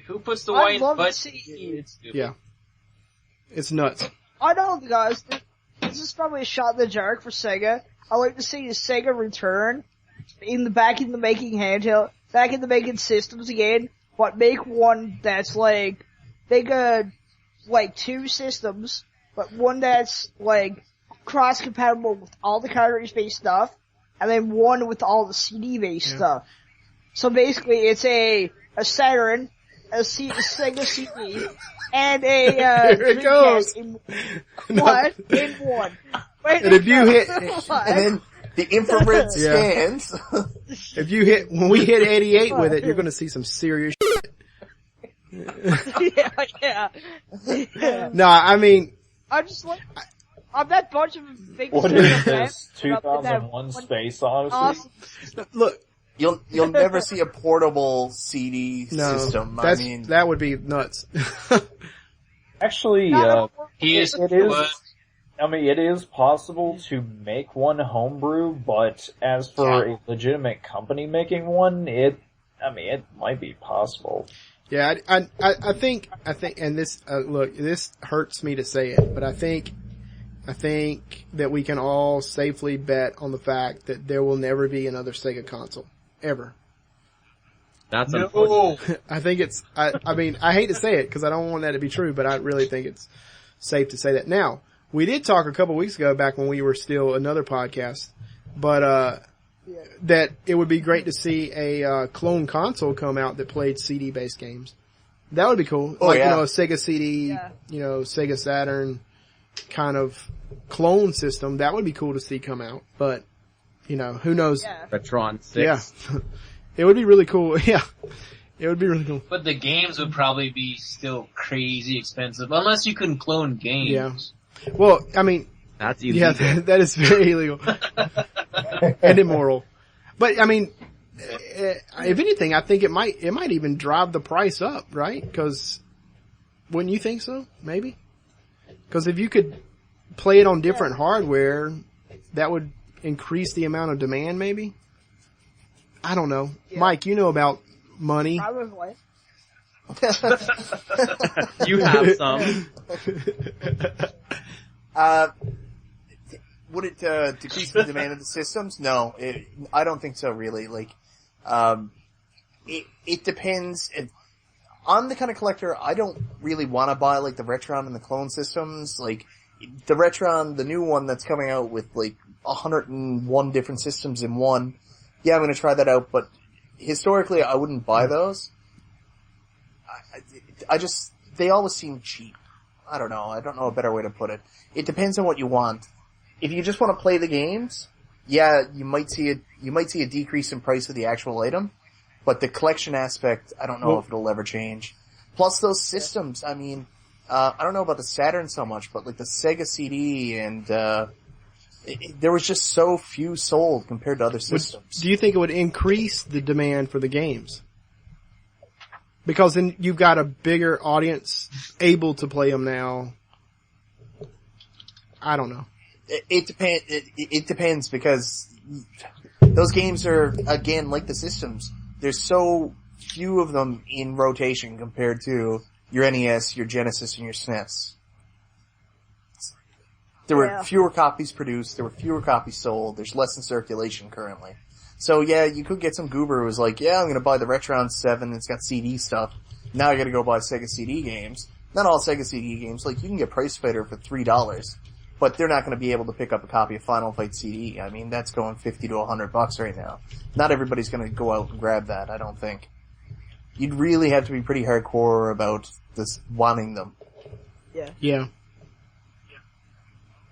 Who puts the white button? It's stupid. Yeah, it's nuts. I know, guys. This is probably a shot in the dark for Sega. I like to see the Sega return back in the making systems again, but make one that's like two systems, but one that's like cross compatible with all the cartridge based stuff, and then one with all the CD based stuff. So basically, it's a Saturn, a Sega CD, and a Here it goes. In one. Wait, And if you hit, And then the infrared scans. when we hit 88 with it, you're going to see some serious shit. yeah. No, I mean, I'm just like, I'm that bunch of things. What is this? 2001 Space Odyssey? Awesome. look, You'll never see a portable CD system. that would be nuts. Actually, it is possible to make one homebrew, but as for a legitimate company making one, it might be possible. Yeah, I think, and this, look, this hurts me to say it, but I think that we can all safely bet on the fact that there will never be another Sega console. Ever. That's unfortunate. I think it's, I mean, I hate to say it because I don't want that to be true, but I really think it's safe to say that. Now, we did talk a couple weeks ago back when we were still another podcast, but, that it would be great to see a, clone console come out that played CD-based games. That would be cool. A Sega CD, Sega Saturn kind of clone system. That would be cool to see come out, but, who knows? Yeah. Retron 6. Yeah. It would be really cool. Yeah. It would be really cool. But the games would probably be still crazy expensive, unless you can clone games. Yeah. Well, I mean, That's illegal. yeah, that is very illegal. And immoral. But, I mean, if anything, I think it might even drive the price up, right? Because, wouldn't you think so? Maybe? Because if you could play it on different hardware, that would increase the amount of demand, maybe? I don't know. Yeah. Mike, you know about money. Probably. You have some. Would it decrease the demand of the systems? No, I don't think so. Really, like, it depends. I'm the kind of collector. I don't really want to buy like the Retron and the clone systems. Like the Retron, the new one that's coming out with like 101 different systems in one. Yeah, I'm going to try that out. But historically, I wouldn't buy those. They always seem cheap. I don't know a better way to put it. It depends on what you want. If you just want to play the games, yeah, you might see a decrease in price of the actual item, but the collection aspect, I don't know if it'll ever change. Plus those systems, I mean, I don't know about the Saturn so much, but like the Sega CD and, there was just so few sold compared to other systems. Do you think it would increase the demand for the games? Because then you've got a bigger audience able to play them now. I don't know. It depends because the those games are, again, like the systems. There's so few of them in rotation compared to your NES, your Genesis, and your SNES. There were fewer copies produced, there were fewer copies sold, there's less in circulation currently. So yeah, you could get some goober who was like, yeah, I'm gonna buy the Retron 7, it's got CD stuff. Now I gotta go buy Sega CD games. Not all Sega CD games, like you can get Price Fighter for $3, but they're not gonna be able to pick up a copy of Final Fight CD. I mean, that's going $50 to $100 right now. Not everybody's gonna go out and grab that, I don't think. You'd really have to be pretty hardcore about this wanting them. Yeah.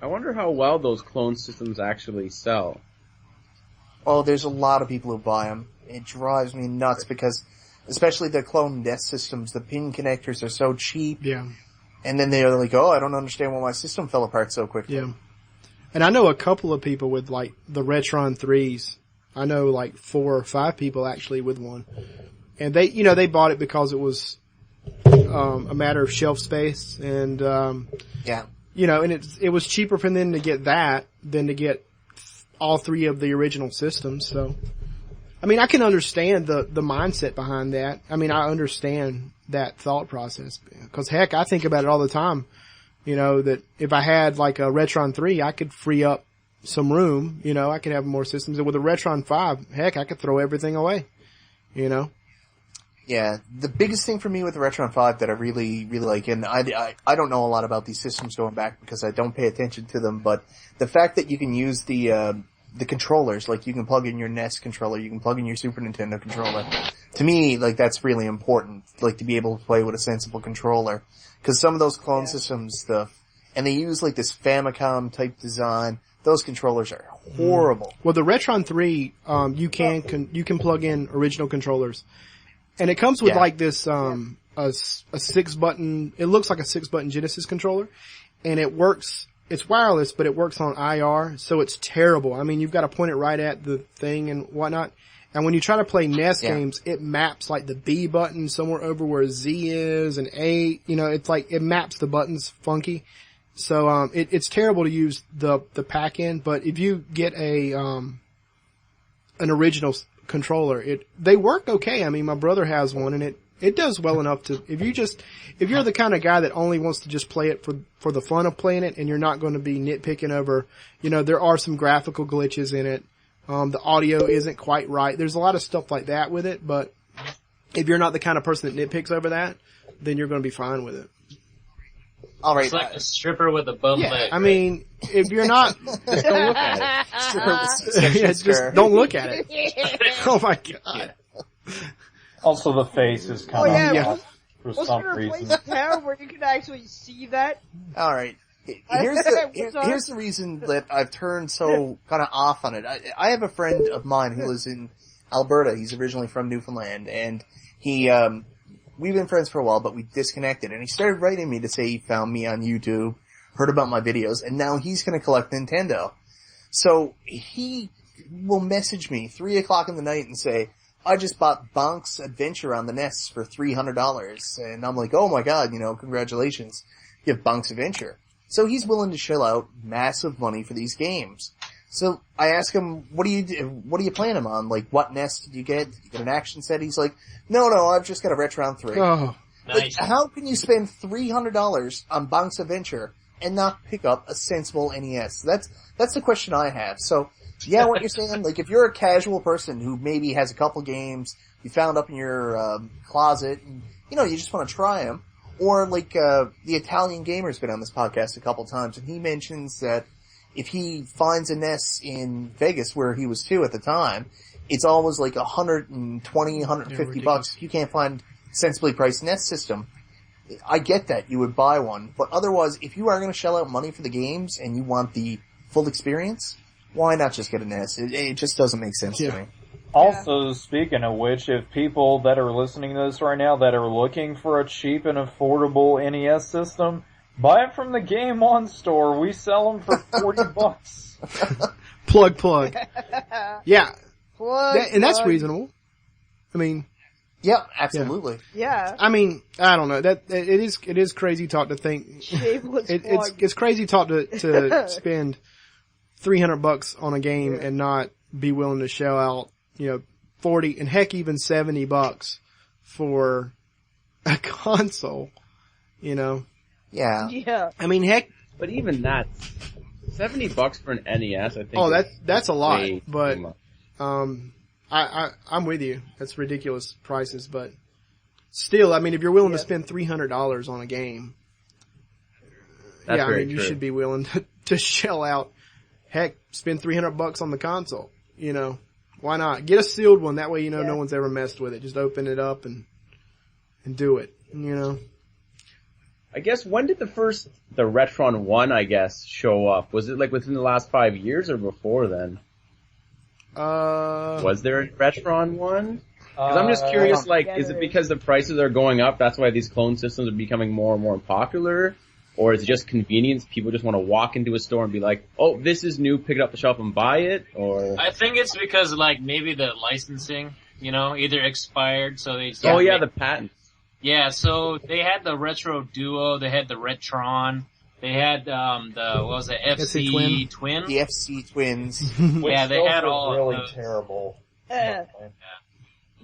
I wonder how well those clone systems actually sell. Oh, there's a lot of people who buy them. It drives me nuts because, especially the clone NES systems, the pin connectors are so cheap. Yeah. And then they're like, oh, I don't understand why my system fell apart so quickly. Yeah. And I know a couple of people with like the Retron 3s. I know like 4 or 5 people actually with one. And they, you know, they bought it because it was, a matter of shelf space and, yeah. You know, and it was cheaper for them to get that than to get all 3 of the original systems. So, I mean, I can understand the mindset behind that. I mean, I understand that thought process. Cause heck, I think about it all the time. You know, that if I had like a Retron 3, I could free up some room. You know, I could have more systems. And with a Retron 5, heck, I could throw everything away. You know? Yeah, the biggest thing for me with the Retron 5 that I really, really like, and I don't know a lot about these systems going back because I don't pay attention to them, but the fact that you can use the controllers, like you can plug in your NES controller, you can plug in your Super Nintendo controller. To me, like that's really important, like to be able to play with a sensible controller. Cause some of those clone systems, and they use like this Famicom type design, those controllers are horrible. Well, the Retron 3, you can plug in original controllers. And it comes with like this, a 6-button, it looks like a 6-button Genesis controller. And it works, it's wireless, but it works on IR, so it's terrible. I mean, you've got to point it right at the thing and whatnot. And when you try to play NES games, it maps like the B button somewhere over where Z is and A, you know, it's like, it maps the buttons funky. So, it's terrible to use the pack in, but if you get an original controller, they work okay. I mean, my brother has one and it does well enough to, if you're the kind of guy that only wants to just play it for the fun of playing it and you're not going to be nitpicking over, you know, there are some graphical glitches in it. The audio isn't quite right. There's a lot of stuff like that with it, but if you're not the kind of person that nitpicks over that, then you're going to be fine with it. All right. It's like a stripper with a bum leg. I mean, if you're not, just don't look at it. Stripper with just don't look at it. Oh my god. Also, the face is kind of off for What's some gonna reason. replace town where you can actually see that? All right. Here's the reason that I've turned so kind of off on it. I have a friend of mine who lives in Alberta. He's originally from Newfoundland, and we've been friends for a while, but we disconnected. And he started writing me to say he found me on YouTube, heard about my videos, and now he's going to collect Nintendo. So he will message me 3 o'clock in the night and say, I just bought Bonk's Adventure on the NES for $300. And I'm like, oh my god, you know, congratulations. You have Bonk's Adventure. So he's willing to shell out massive money for these games. So I ask him, what do you playing him on? Like, what NES did you get? Did you get an action set? He's like, no, I've just got a Retron 3. Oh, Nice. Like, how can you spend $300 on Bonk's Adventure and not pick up a sensible NES? That's the question I have. So, yeah, what you're saying, like, if you're a casual person who maybe has a couple games you found up in your closet, and, you know, you just want to try them, or like the Italian gamer's been on this podcast a couple times, and he mentions that if he finds a NES in Vegas where he was too at the time, it's always like $120, $150 if you can't find sensibly priced NES system. I get that you would buy one, but otherwise, if you are going to shell out money for the games and you want the full experience, why not just get a NES? It just doesn't make sense to me. Also, speaking of which, if people that are listening to this right now that are looking for a cheap and affordable NES system, buy it from the Game On store. We sell them for $40. Plug. Yeah. Plug. That's reasonable. I mean, Yeah, absolutely. Yeah. I mean, I don't know. It is crazy talk to think. Shameless plug. It's crazy talk to spend $300 on a game and not be willing to shell out, 40 and heck even $70 for a console, Yeah. Yeah. I mean, heck, But even that, $70 for an NES, I think. oh, that's a lot, way but, too much. I'm with you. That's ridiculous prices, but still, I mean, if you're willing to spend $300 on a game, That's I very mean, you true. should be willing to shell out, heck, spend $300 on the console, why not? Get a sealed one, that way no one's ever messed with it. Just open it up and do it, I guess, when did the Retron 1, I guess, show up? Was it like within the last 5 years or before then? Was there a Retron 1? Because I'm just curious, is it because the prices are going up, that's why these clone systems are becoming more and more popular? Or is it just convenience? People just want to walk into a store and be like, oh, this is new, pick it up the shelf and buy it? Or I think it's because maybe the licensing, either expired, so they. Oh yeah, the patent. Yeah, so they had the Retro Duo, they had the Retron, they had the FC Twin? The FC Twins. Yeah, they had all really of those. terrible. The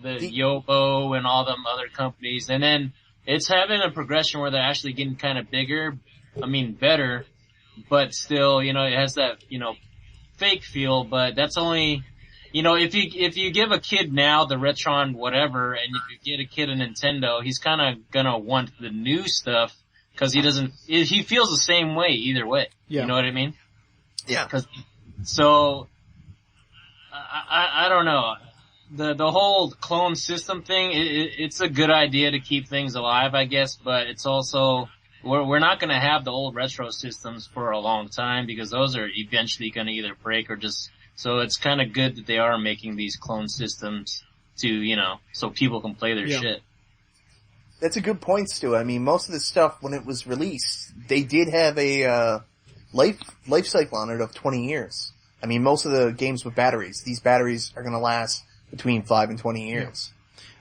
Yobo and all them other companies, and then it's having a progression where they're actually getting kind of bigger, better, but still, it has that, fake feel, but that's only, if you give a kid now the Retron whatever, and if you get a kid a Nintendo, he's kinda gonna want the new stuff, cause he feels the same way either way. Yeah. You know what I mean? Yeah. I don't know. The whole clone system thing, it's a good idea to keep things alive, I guess, but it's also, we're not gonna have the old retro systems for a long time because those are eventually gonna either break or so it's kinda good that they are making these clone systems to, so people can play their shit. That's a good point, Stu. I mean, most of this stuff, when it was released, they did have a, life cycle on it of 20 years. I mean, most of the games with batteries, these batteries are gonna last between 5 and 20 years.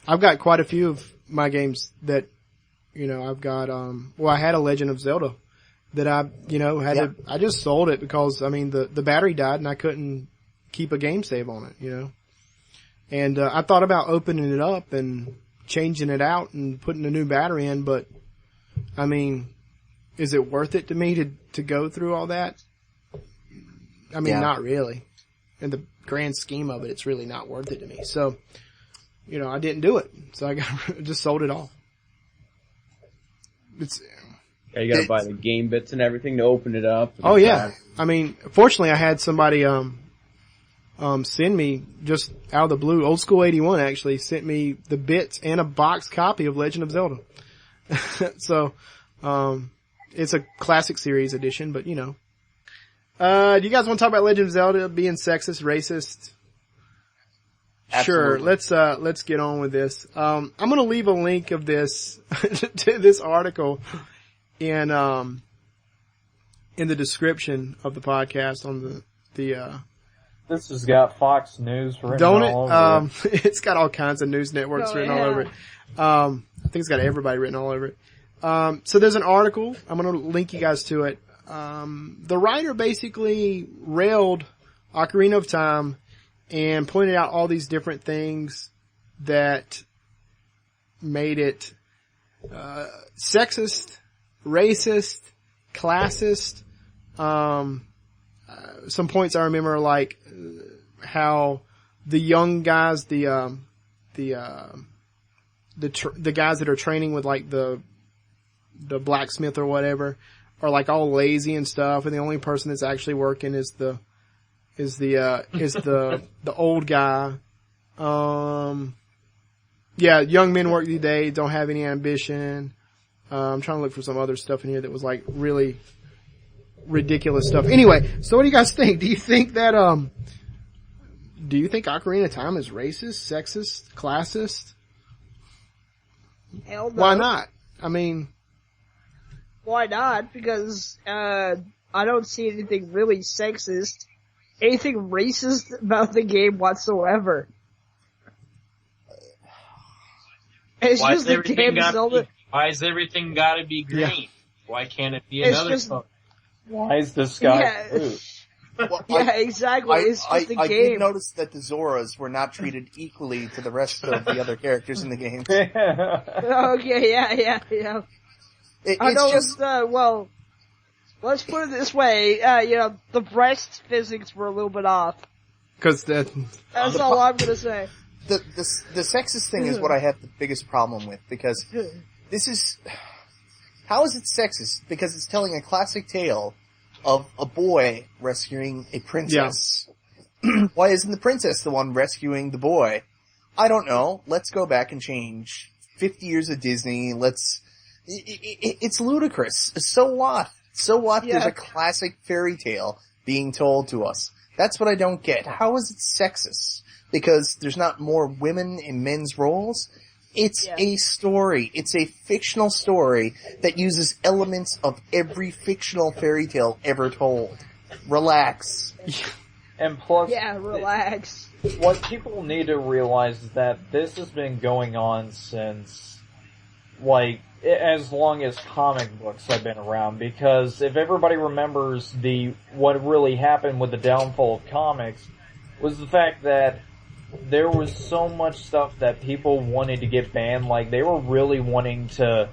I've got quite a few of my games that, I've got, I had a Legend of Zelda that I just sold it because, the battery died and I couldn't keep a game save on it, And, I thought about opening it up and changing it out and putting a new battery in, but, is it worth it to me to go through all that? Not really. In the grand scheme of it, it's really not worth it to me. So, I didn't do it. So I just sold it all. Yeah, you gotta buy the game bits and everything to open it up. Oh yeah. Fortunately I had somebody, send me just out of the blue, Old School 81 actually sent me the bits and a box copy of Legend of Zelda. So, it's a classic series edition, but do you guys want to talk about Legend of Zelda being sexist, racist? Absolutely. Sure. Let's get on with this. I'm gonna leave a link of this, to this article in the description of the podcast on the This has got Fox News written don't all over it? It's got all kinds of news networks written all over it. I think it's got everybody written all over it. So there's an article. I'm gonna link you guys to it. The writer basically railed Ocarina of Time and pointed out all these different things that made it, sexist, racist, classist. Some points I remember like how the young guys, the guys that are training with like the blacksmith or whatever are like all lazy and stuff, and the only person that's actually working is the old guy. Young men work these days, don't have any ambition. I'm trying to look for some other stuff in here that was like really ridiculous stuff. Anyway, so what do you guys think? Do you think Ocarina of Time is racist, sexist, classist? Hell no. Why not? Why not? Because, I don't see anything really sexist, anything racist about the game whatsoever. It's Why just is the everything damn Zelda. Why is everything gotta be green? Yeah. Why can't it be It's another just- color? Why is the sky Yeah. blue? Well, Yeah, exactly. It's just a I game. did notice that the Zoras were not treated equally to the rest of the other characters in the game. Okay, yeah. I It's know. just Well, let's put it this way. The breast physics were a little bit off. Because That's all I'm gonna say. the sexist thing is what I have the biggest problem with, because this is, how is it sexist? Because it's telling a classic tale of a boy rescuing a princess. Yeah. Why isn't the princess the one rescuing the boy? I don't know. Let's go back and change 50 years of Disney. It's ludicrous. So what? Yeah. There's a classic fairy tale being told to us. That's what I don't get. How is it sexist? Because there's not more women in men's roles? It's a story. It's a fictional story that uses elements of every fictional fairy tale ever told. Relax. And plus... Yeah, relax. What people need to realize is that this has been going on since, as long as comic books have been around, because if everybody remembers what really happened with the downfall of comics was the fact that there was so much stuff that people wanted to get banned, they were really wanting to,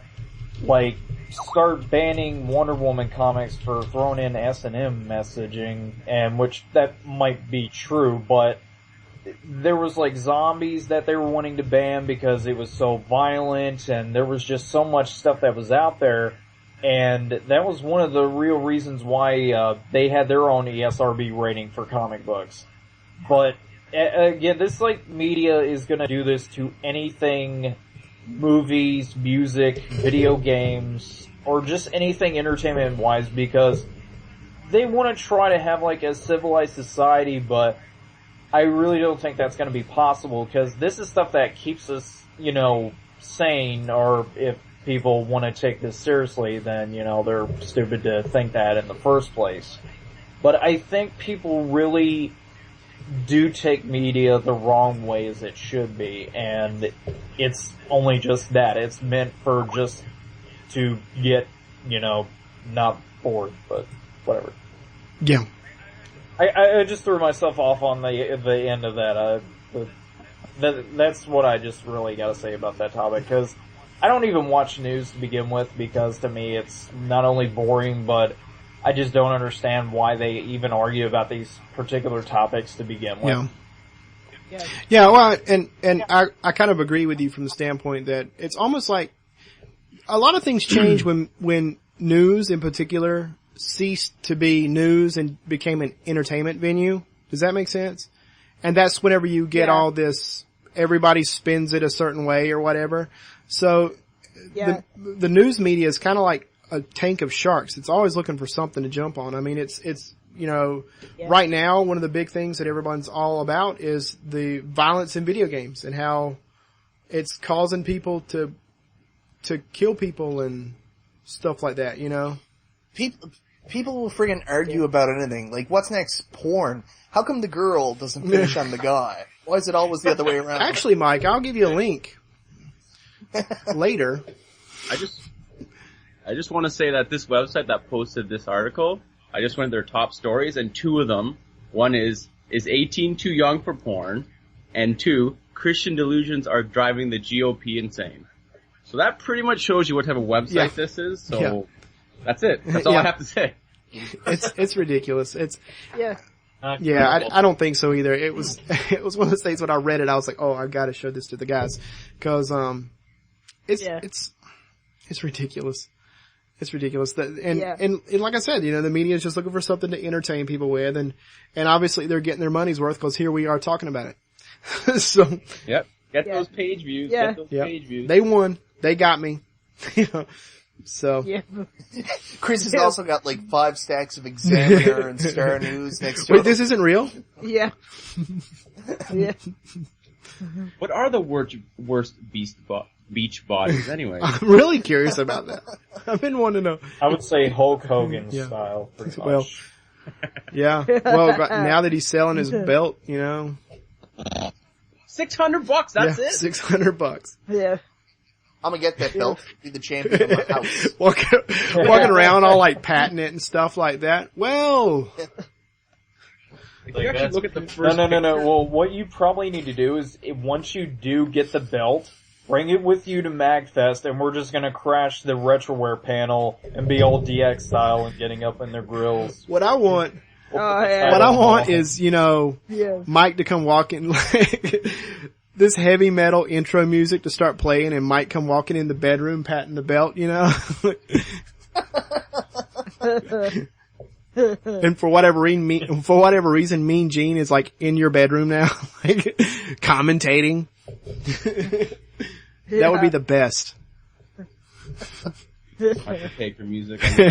start banning Wonder Woman comics for throwing in S&M messaging, and which that might be true, but there was zombies that they were wanting to ban because it was so violent, and there was just so much stuff that was out there, and that was one of the real reasons why they had their own ESRB rating for comic books. But again, this media is gonna do this to anything, movies, music, video games, or just anything entertainment wise, because they want to try to have a civilized society, but I really don't think that's going to be possible, because this is stuff that keeps us, sane, or if people want to take this seriously, then, they're stupid to think that in the first place. But I think people really do take media the wrong way as it should be, and it's only just that. It's meant for just to get, not bored, but whatever. Yeah. I just threw myself off on the end of that. That's what I just really gotta say about that topic, because I don't even watch news to begin with, because to me it's not only boring, but I just don't understand why they even argue about these particular topics to begin with. Yeah, well, and I kind of agree with you from the standpoint that it's almost like a lot of things change when news in particular ceased to be news and became an entertainment venue. Does that make sense? And that's whenever you get all this, everybody spins it a certain way or whatever. So the news media is kind of like a tank of sharks. It's always looking for something to jump on. I mean, it's right now, one of the big things that everyone's all about is the violence in video games and how it's causing people to kill people and stuff like that, People will friggin' argue about anything. What's next? Porn. How come the girl doesn't finish on the guy? Why is it always the other way around? Actually, Mike, I'll give you a link later. I just want to say that this website that posted this article, I just went to their top stories, and two of them, one is 18 too young for porn, and 2, Christian delusions are driving the GOP insane. So that pretty much shows you what type of website this is, so that's it. That's all I have to say. It's ridiculous. Yeah. I don't think so either. It was one of those things when I read it, I was like, oh, I've got to show this to the guys. Cause, it's ridiculous. It's ridiculous. And like I said, the media is just looking for something to entertain people with, and obviously they're getting their money's worth because here we are talking about it. So. Yep. Get those page views. Yeah. Get those page views. They won. They got me. So. Yeah. Chris has also got 5 stacks of Examiner and Star News next to him. Wait, this isn't real? Yeah. Yeah. What are the worst beach bodies anyway? I'm really curious about that. I've been wanting to know. I would say Hulk Hogan style, pretty much. Well, yeah. Well, now that he's selling his belt, $600, that's it? $600. Yeah. I'm gonna get that belt, be the champion of my house. Walking around all patting it and stuff like that. Well, If you actually look at the first No. picture- Well, what you probably need to do is, once you do get the belt, bring it with you to MagFest, and we're just gonna crash the retroware panel and be all DX style and getting up in their grills. What I want, Oh, yeah. what I want is, Yeah. Mike to come walking, like, this heavy metal intro music to start playing and Mike come walking in the bedroom patting the belt, And for whatever reason, Mean Gene is like in your bedroom now, like commentating. That would be the best. Undertaker music in the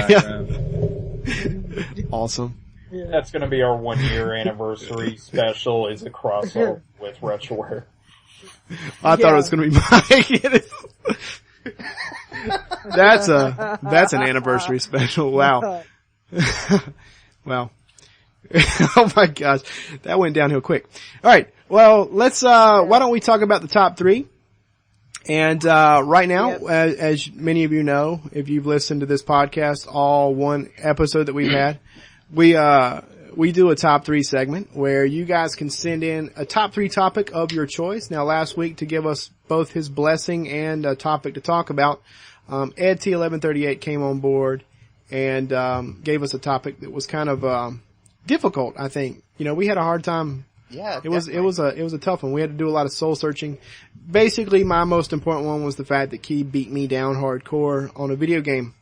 background. Awesome. That's gonna be our 1 year anniversary special, is a crossover with retroware. I thought it was going to be Mike. That's an anniversary special. Wow. Wow. Oh my gosh. That went downhill quick. All right. Well, let's, why don't we talk about the top three? And, right now, as many of you know, if you've listened to this podcast, all one episode that we've had, we do a top three segment where you guys can send in a top three topic of your choice. Now last week, to give us both his blessing and a topic to talk about, Ed T1138 came on board and, gave us a topic that was kind of, difficult, I think. We had a hard time. Yeah, it was a tough one. We had to do a lot of soul searching. Basically, my most important one was the fact that Key beat me down hardcore on a video game.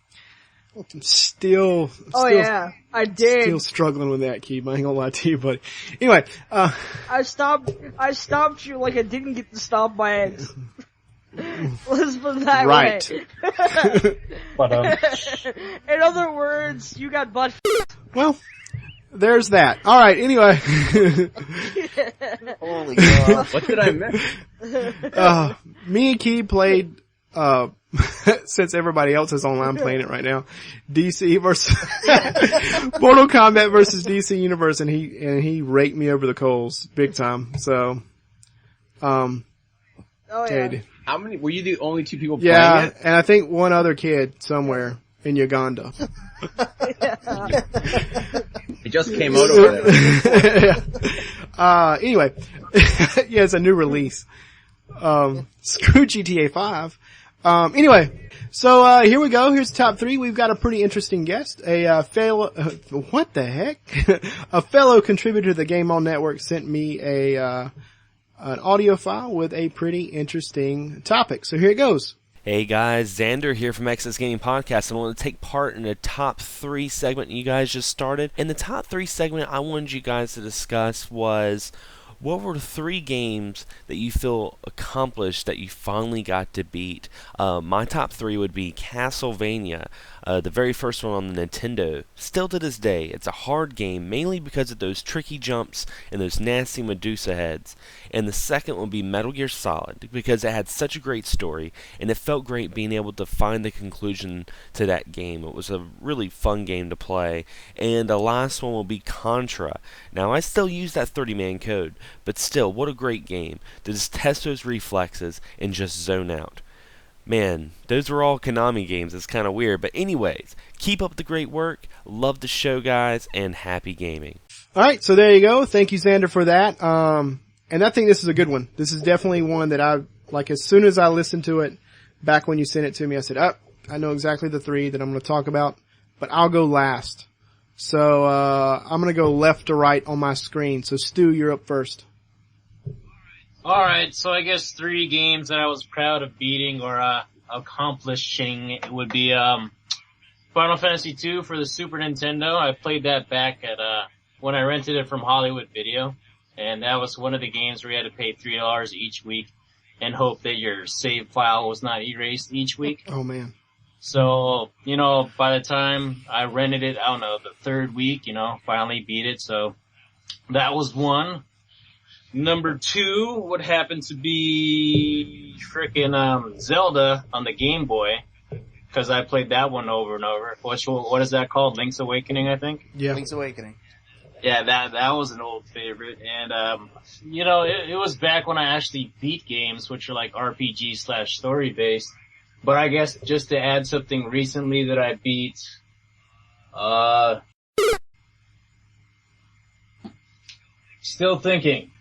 I'm still, I did. Still struggling with that, Key. I ain't gonna lie to you, but anyway, I stopped you like I didn't get to stop my ex. Let's put it that right. way. But, in other words, you got butt. Well, there's that. All right. Anyway, Holy God. What did I miss? me and Key played. Since everybody else is online playing it right now, DC versus Mortal Kombat versus DC Universe, and he raked me over the coals big time. So, Ted. How many, were you the only two people Yeah, playing it? and I think one other kid somewhere in Uganda. It just came out over there. Anyway, yeah, it's a new release. Screw GTA 5. Anyway, so, here we go. Here's the top three. We've got a pretty interesting guest. A fellow, what the heck? A fellow contributor to the Game On Network sent me an audio file with a pretty interesting topic. So here it goes. Hey guys, Xander here from X's Gaming Podcast. I want to take part in the top three segment you guys just started. And the top three segment I wanted you guys to discuss was, what were the three games that you feel accomplished that you finally got to beat? My top three would be Castlevania, the very first one on the Nintendo. Still to this day, it's a hard game, mainly because of those tricky jumps and those nasty Medusa heads. And the second would be Metal Gear Solid, because it had such a great story, and it felt great being able to find the conclusion to that game. It was a really fun game to play. And the last one will be Contra. Now, I still use that 30-man code, but still, what a great game to just test those reflexes and just zone out. Man, those were all Konami games. It's kind of weird. But anyways, keep up the great work. Love the show, guys, and happy gaming. All right, so there you go. Thank you, Xander, for that. And I think this is a good one. This is definitely one that as soon as I listened to it, back when you sent it to me, I said, I know exactly the three that I'm going to talk about, but I'll go last. So, I'm going to go left to right on my screen. So, Stu, you're up first. Alright, so I guess three games that I was proud of beating or, accomplishing would be, Final Fantasy II for the Super Nintendo. I played that back at, when I rented it from Hollywood Video. And that was one of the games where you had to pay $3 each week and hope that your save file was not erased each week. Oh man. So, by the time I rented it, I don't know, the third week, finally beat it. So that was one. Number two would happen to be frickin' Zelda on the Game Boy. Cause I played that one over and over. What is that called? Link's Awakening, I think? Yeah. Link's Awakening. Yeah, that was an old favorite. And, it was back when I actually beat games, which are like RPG/story based. But I guess just to add something recently that I beat, Still thinking.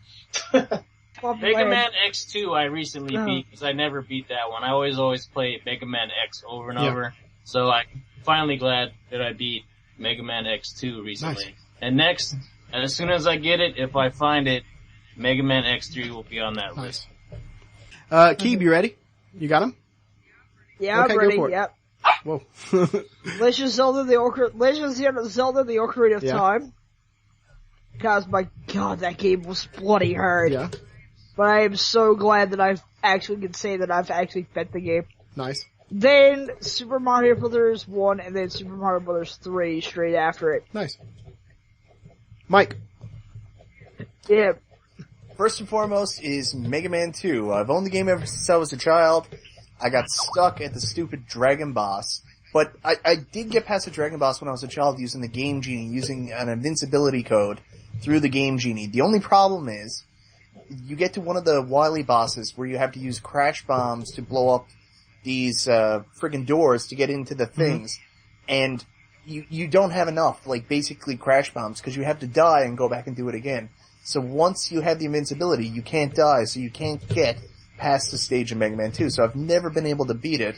Well, Mega Man X2 I recently beat, because I never beat that one. I always play Mega Man X over and over. So I'm finally glad that I beat Mega Man X2 recently. Nice. And next, as soon as I get it, if I find it, Mega Man X3 will be on that list. Nice. Keeb, you ready? You got him? Yeah, Okay, I'm ready. go for it. Yep. Whoa. Legend of Zelda: The Ocarina of Time. Because my God, that game was bloody hard. Yeah. But I am so glad that I actually can say that I've actually bet the game. Nice. Then Super Mario Brothers 1 and then Super Mario Brothers 3 straight after it. Nice. Mike. Yeah. First and foremost is Mega Man 2. I've owned the game ever since I was a child. I got stuck at the stupid Dragon Boss. But I did get past the Dragon Boss when I was a child using the Game Genie, using an invincibility code through the Game Genie. The only problem is, you get to one of the Wily bosses where you have to use crash bombs to blow up these friggin' doors to get into the things. And you don't have enough, like, basically crash bombs, because you have to die and go back and do it again. So once you have the invincibility, you can't die, so you can't get past the stage of Mega Man 2. So I've never been able to beat it.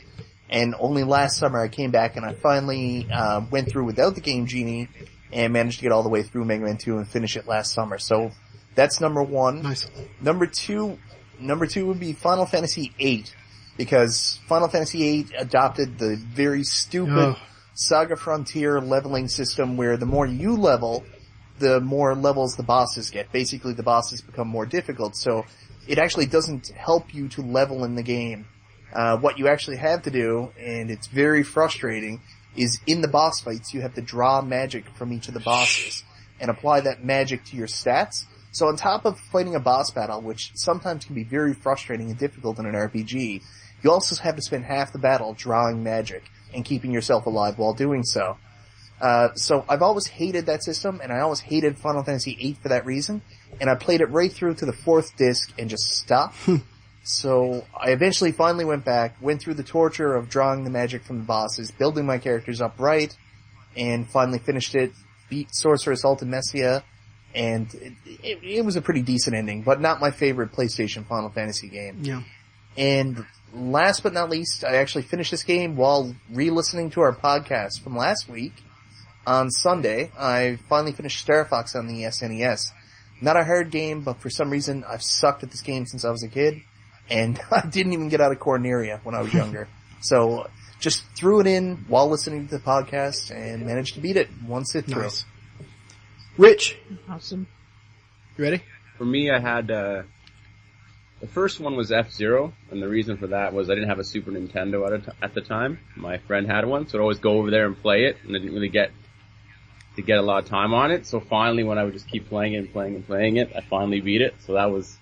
And only last summer I came back and I finally went through without the Game Genie and managed to get all the way through Mega Man 2 and finish it last summer. So that's number one. Nice. Number two would be Final Fantasy VIII, because Final Fantasy VIII adopted the very stupid Saga Frontier leveling system where the more you level, the more levels the bosses get. Basically, the bosses become more difficult, so it actually doesn't help you to level in the game. What you actually have to do, and it's very frustrating, is in the boss fights you have to draw magic from each of the bosses and apply that magic to your stats. So on top of fighting a boss battle, which sometimes can be very frustrating and difficult in an RPG, you also have to spend half the battle drawing magic and keeping yourself alive while doing so. So I've always hated that system, and I always hated Final Fantasy VIII for that reason, and I played it right through to the 4th disc and just stopped. So I eventually finally went back, went through the torture of drawing the magic from the bosses, building my characters up right, and finally finished it, beat Sorceress Ultimecia, and it was a pretty decent ending, but not my favorite PlayStation Final Fantasy game. Yeah. And last but not least, I actually finished this game while re-listening to our podcast from last week. On Sunday, I finally finished Star Fox on the SNES. Not a hard game, but for some reason I've sucked at this game since I was a kid. And I didn't even get out of Corneria when I was younger. So, just threw it in while listening to the podcast and managed to beat it one sit through. Nice. Rich. Awesome. You ready? For me, I had, the first one was F-Zero, and the reason for that was I didn't have a Super Nintendo at the time. My friend had one, so I'd always go over there and play it, and I didn't really get a lot of time on it. So finally, when I would just keep playing it and playing and playing it, I finally beat it, so that was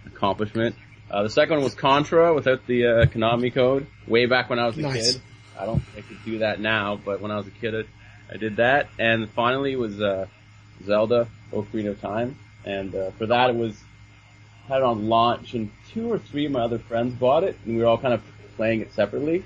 an accomplishment. The second one was Contra without the Konami code, way back when I was a kid. I don't think I could do that now, but when I was a kid, I did that. And finally was Zelda, Ocarina of Time. And for that, had it on launch, and 2 or 3 of my other friends bought it, and we were all kind of playing it separately.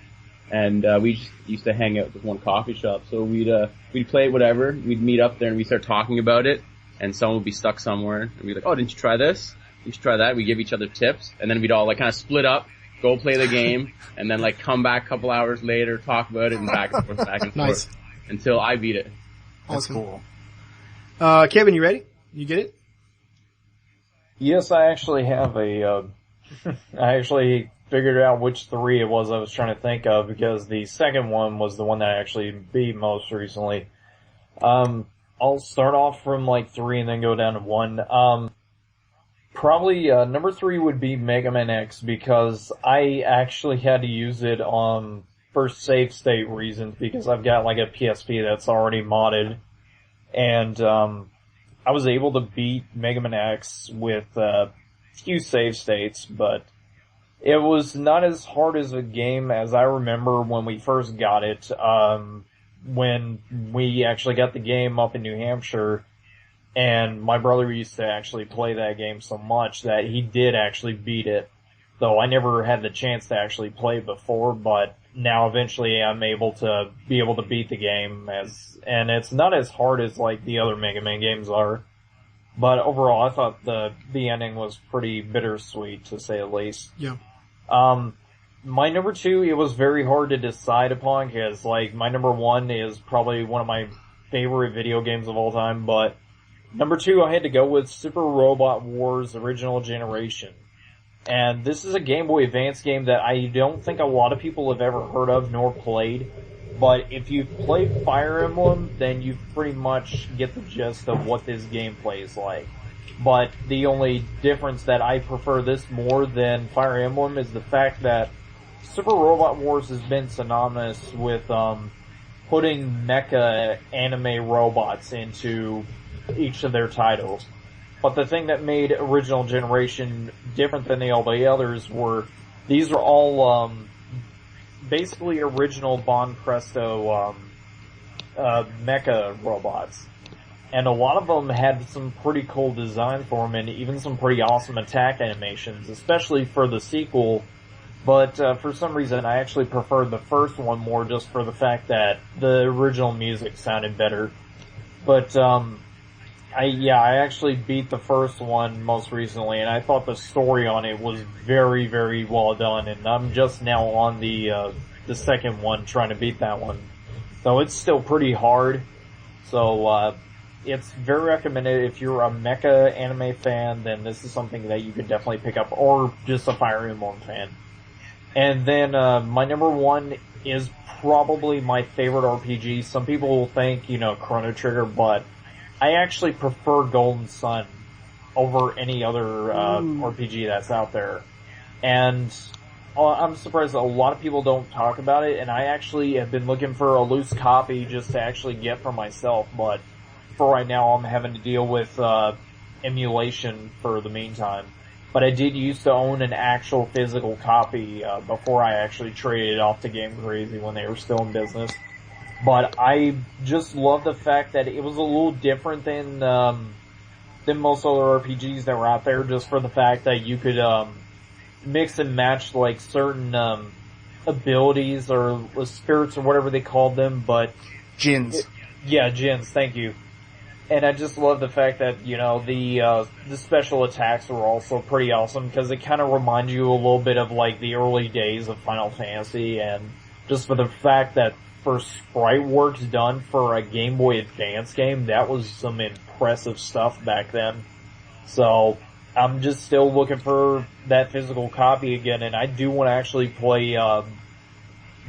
And we just used to hang out at this one coffee shop, so we'd play it whatever. We'd meet up there and we'd start talking about it, and someone would be stuck somewhere, and we'd be like, "Oh, didn't you try this? You should try that." We give each other tips, and then we'd all like kind of split up, go play the game, and then like come back a couple hours later, talk about it, and back and forth, Nice. until I beat it. That's Awesome. cool. Kevin, you ready? You get it? Yes, I actually have I actually figured out which 3 it was I was trying to think of, because the second one was the one that I actually beat most recently. I'll start off from like 3 and then go down to 1. Probably, number 3 would be Mega Man X, because I actually had to use it for save state reasons, because I've got like a PSP that's already modded, and, I was able to beat Mega Man X with a few save states, but it was not as hard as a game as I remember when we first got it, when we actually got the game up in New Hampshire, and my brother used to actually play that game so much that he did actually beat it, though I never had the chance to actually play it before, but now eventually I'm able to beat the game, and it's not as hard as like the other Mega Man games are, But overall, I thought the ending was pretty bittersweet, to say the least. Yeah. My number 2, it was very hard to decide upon, because, like, my number 1 is probably one of my favorite video games of all time, but number 2, I had to go with Super Robot Wars Original Generation. And this is a Game Boy Advance game that I don't think a lot of people have ever heard of nor played. But if you've played Fire Emblem, then you pretty much get the gist of what this gameplay is like. But the only difference that I prefer this more than Fire Emblem is the fact that Super Robot Wars has been synonymous with putting mecha anime robots into each of their titles. But the thing that made Original Generation different than all the others were these are all basically original Bon Presto mecha robots. And a lot of them had some pretty cool design for them and even some pretty awesome attack animations, especially for the sequel. But for some reason I actually preferred the first one more just for the fact that the original music sounded better. But I actually beat the first one most recently, and I thought the story on it was very, very well done, and I'm just now on the second one trying to beat that one. So it's still pretty hard. So, it's very recommended if you're a mecha anime fan, then this is something that you could definitely pick up, or just a Fire Emblem fan. And then, my number 1 is probably my favorite RPG. Some people will think, Chrono Trigger, but I actually prefer Golden Sun over any other RPG that's out there. And I'm surprised that a lot of people don't talk about it, and I actually have been looking for a loose copy just to actually get for myself, but for right now I'm having to deal with emulation for the meantime. But I did used to own an actual physical copy before I actually traded it off to Game Crazy when they were still in business. But I just love the fact that it was a little different than most other RPGs that were out there, just for the fact that you could mix and match like certain abilities or spirits or whatever they called them, but Djinns. Yeah, Djinns, thank you. And I just love the fact that, the special attacks were also pretty awesome, because it kind of reminds you a little bit of like the early days of Final Fantasy, and just for the fact that for sprite works done for a Game Boy Advance game, that was some impressive stuff back then. So, I'm just still looking for that physical copy again, and I do want to actually play,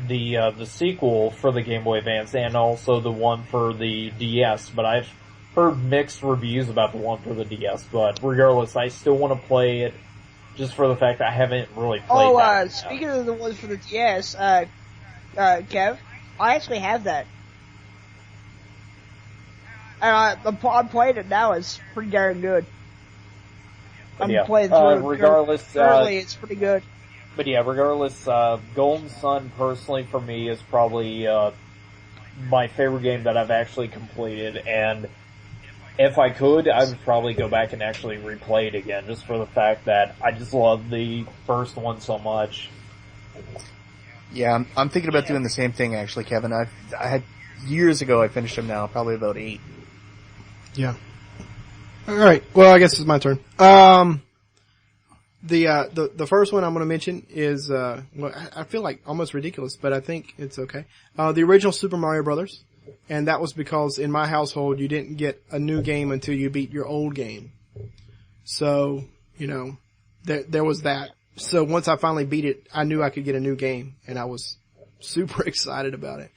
the sequel for the Game Boy Advance and also the one for the DS, but I've heard mixed reviews about the one for the DS, but regardless, I still want to play it just for the fact that I haven't really played that. Speaking of the ones for the DS, Kev, I actually have that. And I'm playing it now, it's pretty darn good. I'm playing through it. Regardless, currently it's pretty good. But yeah, regardless, Golden Sun personally for me is probably, my favorite game that I've actually completed, and if I could, I would probably go back and actually replay it again, just for the fact that I just love the first one so much. Yeah, I'm thinking about doing the same thing actually, Kevin. I had, years ago I finished them now, probably about 8. Yeah. Alright, well I guess it's my turn. The first one I'm gonna mention is, well, I feel like almost ridiculous, but I think it's okay. The original Super Mario Brothers. And that was because in my household you didn't get a new game until you beat your old game. So, there was that. So once I finally beat it, I knew I could get a new game, and I was super excited about it.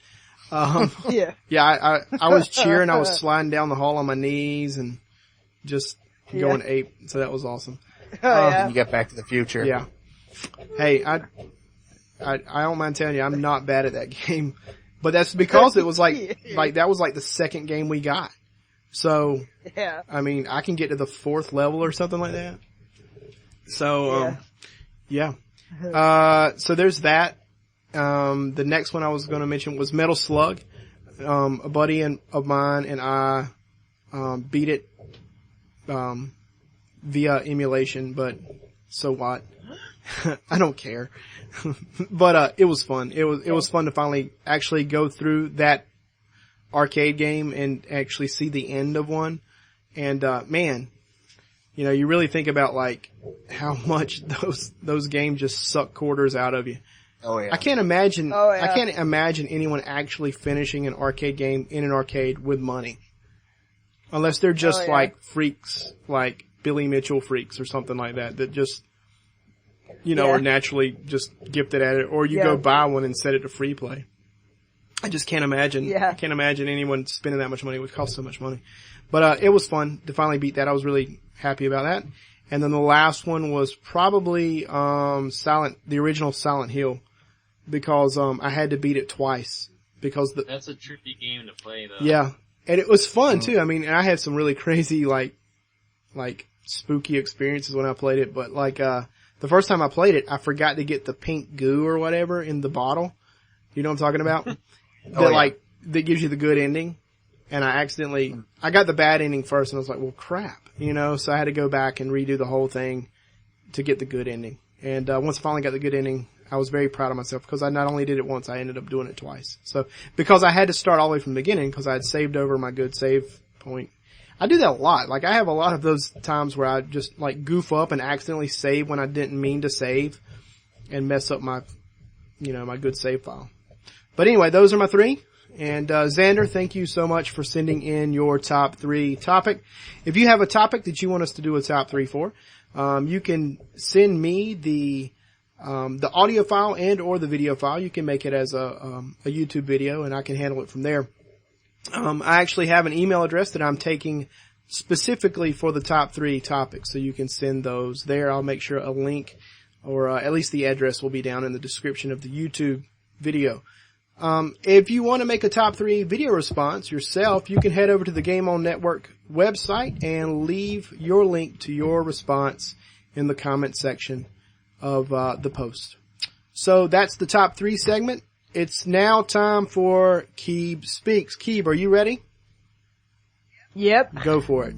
Yeah, I was cheering, I was sliding down the hall on my knees and just going ape. So that was awesome. And you got Back to the Future. Yeah. Hey, I don't mind telling you, I'm not bad at that game. But that's because it was like that was like the second game we got. So, yeah. I mean, I can get to the 4th level or something like that. So, yeah. So there's that. The next one I was going to mention was Metal Slug. A buddy of mine and I, beat it, via emulation, but so what? I don't care. But, it was fun. It was fun to finally actually go through that arcade game and actually see the end of one. And, man, You know, you really think about like how much those games just suck quarters out of you. Oh yeah. I can't imagine. Oh, yeah. I can't imagine anyone actually finishing an arcade game in an arcade with money, unless they're just Oh, yeah. like freaks, like Billy Mitchell freaks or something like that. That just, you know, Yeah. are naturally just gifted at it, or you Yeah. go buy one and set it to free play. I just can't imagine. Yeah. I can't imagine anyone spending that much money. It would cost so much money. But it was fun to finally beat that. I was really happy about that. And then the last one was probably the original Silent Hill, because I had to beat it twice because That's a tricky game to play, though. yeah, and it was fun too. I mean, and I had some really crazy like spooky experiences when I played it. But like the first time I played it, I forgot to get the pink goo or whatever in the bottle. You know what I'm talking about? That gives you the good ending. And I got the bad ending first, and I was like, well, crap, you know, so I had to go back and redo the whole thing to get the good ending. And once I finally got the good ending, I was very proud of myself, because I not only did it once, I ended up doing it twice. So, because I had to start all the way from the beginning, because I had saved over my good save point. I do that a lot. Like, I have a lot of those times where I just, like, goof up and accidentally save when I didn't mean to save, and mess up my good save file. But anyway, those are my three. And Xander, thank you so much for sending in your top 3 topic. If you have a topic that you want us to do a top 3 for, you can send me the audio file and or the video file. You can make it as a YouTube video, and I can handle it from there. I actually have an email address that I'm taking specifically for the top 3 topics, so you can send those there. I'll make sure a link, or at least the address, will be down in the description of the YouTube video. If you want to make a top 3 video response yourself, you can head over to the Game On Network website and leave your link to your response in the comment section of the post. So that's the top 3 segment. It's now time for Keeb Speaks. Keeb, are you ready? Yep. Go for it.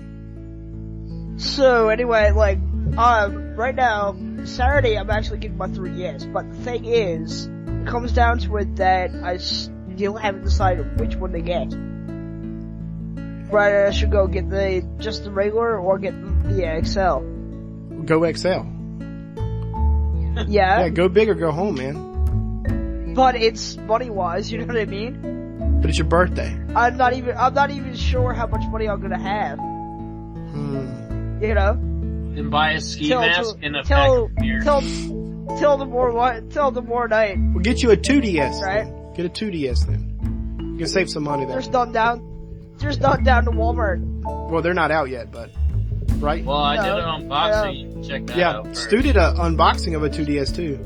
So anyway, like, right now, Saturday I'm actually getting my 3DS, but the thing is, it comes down to it that I still haven't decided which one to get. Whether I should go get just the regular or get the XL. Go XL. Yeah. Yeah, go big or go home, man. But it's money-wise, you know what I mean? But it's your birthday. I'm not even sure how much money I'm gonna have. You know? And buy a ski mask and a pack of beer. Till the more night. We'll get you a 2DS. Right. Then. Get a 2DS then. You can save some money there. Just not down to Walmart. Well, they're not out yet, but right? Well, I did an unboxing. You can check that out first. Stu did an unboxing of a 2DS too.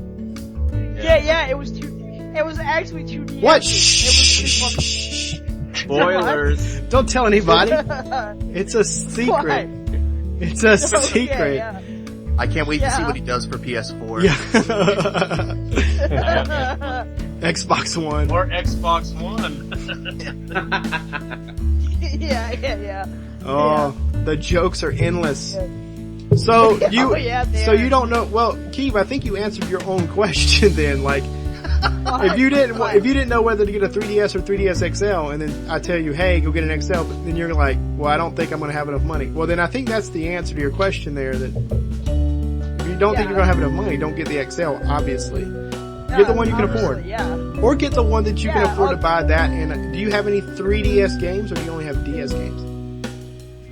Yeah, it was actually 2DS. What? Shh. Spoilers. Don't tell anybody. It's a secret. It's a secret. Yeah. I can't wait to see what he does for PS4. Yeah. Xbox One. Or Xbox One. yeah. Oh, the jokes are endless. So you, so you don't know. Well, Keeb, I think you answered your own question then. Like, if you didn't know whether to get a 3DS or 3DS XL, and then I tell you, hey, go get an XL, but then you're like, well, I don't think I'm going to have enough money. Well, then I think that's the answer to your question there. That if you don't think you're going to have enough money, don't get the XL. Obviously, get the one you can afford, or get the one that you can afford to buy that. And do you have any 3DS games, or do you only have DS games?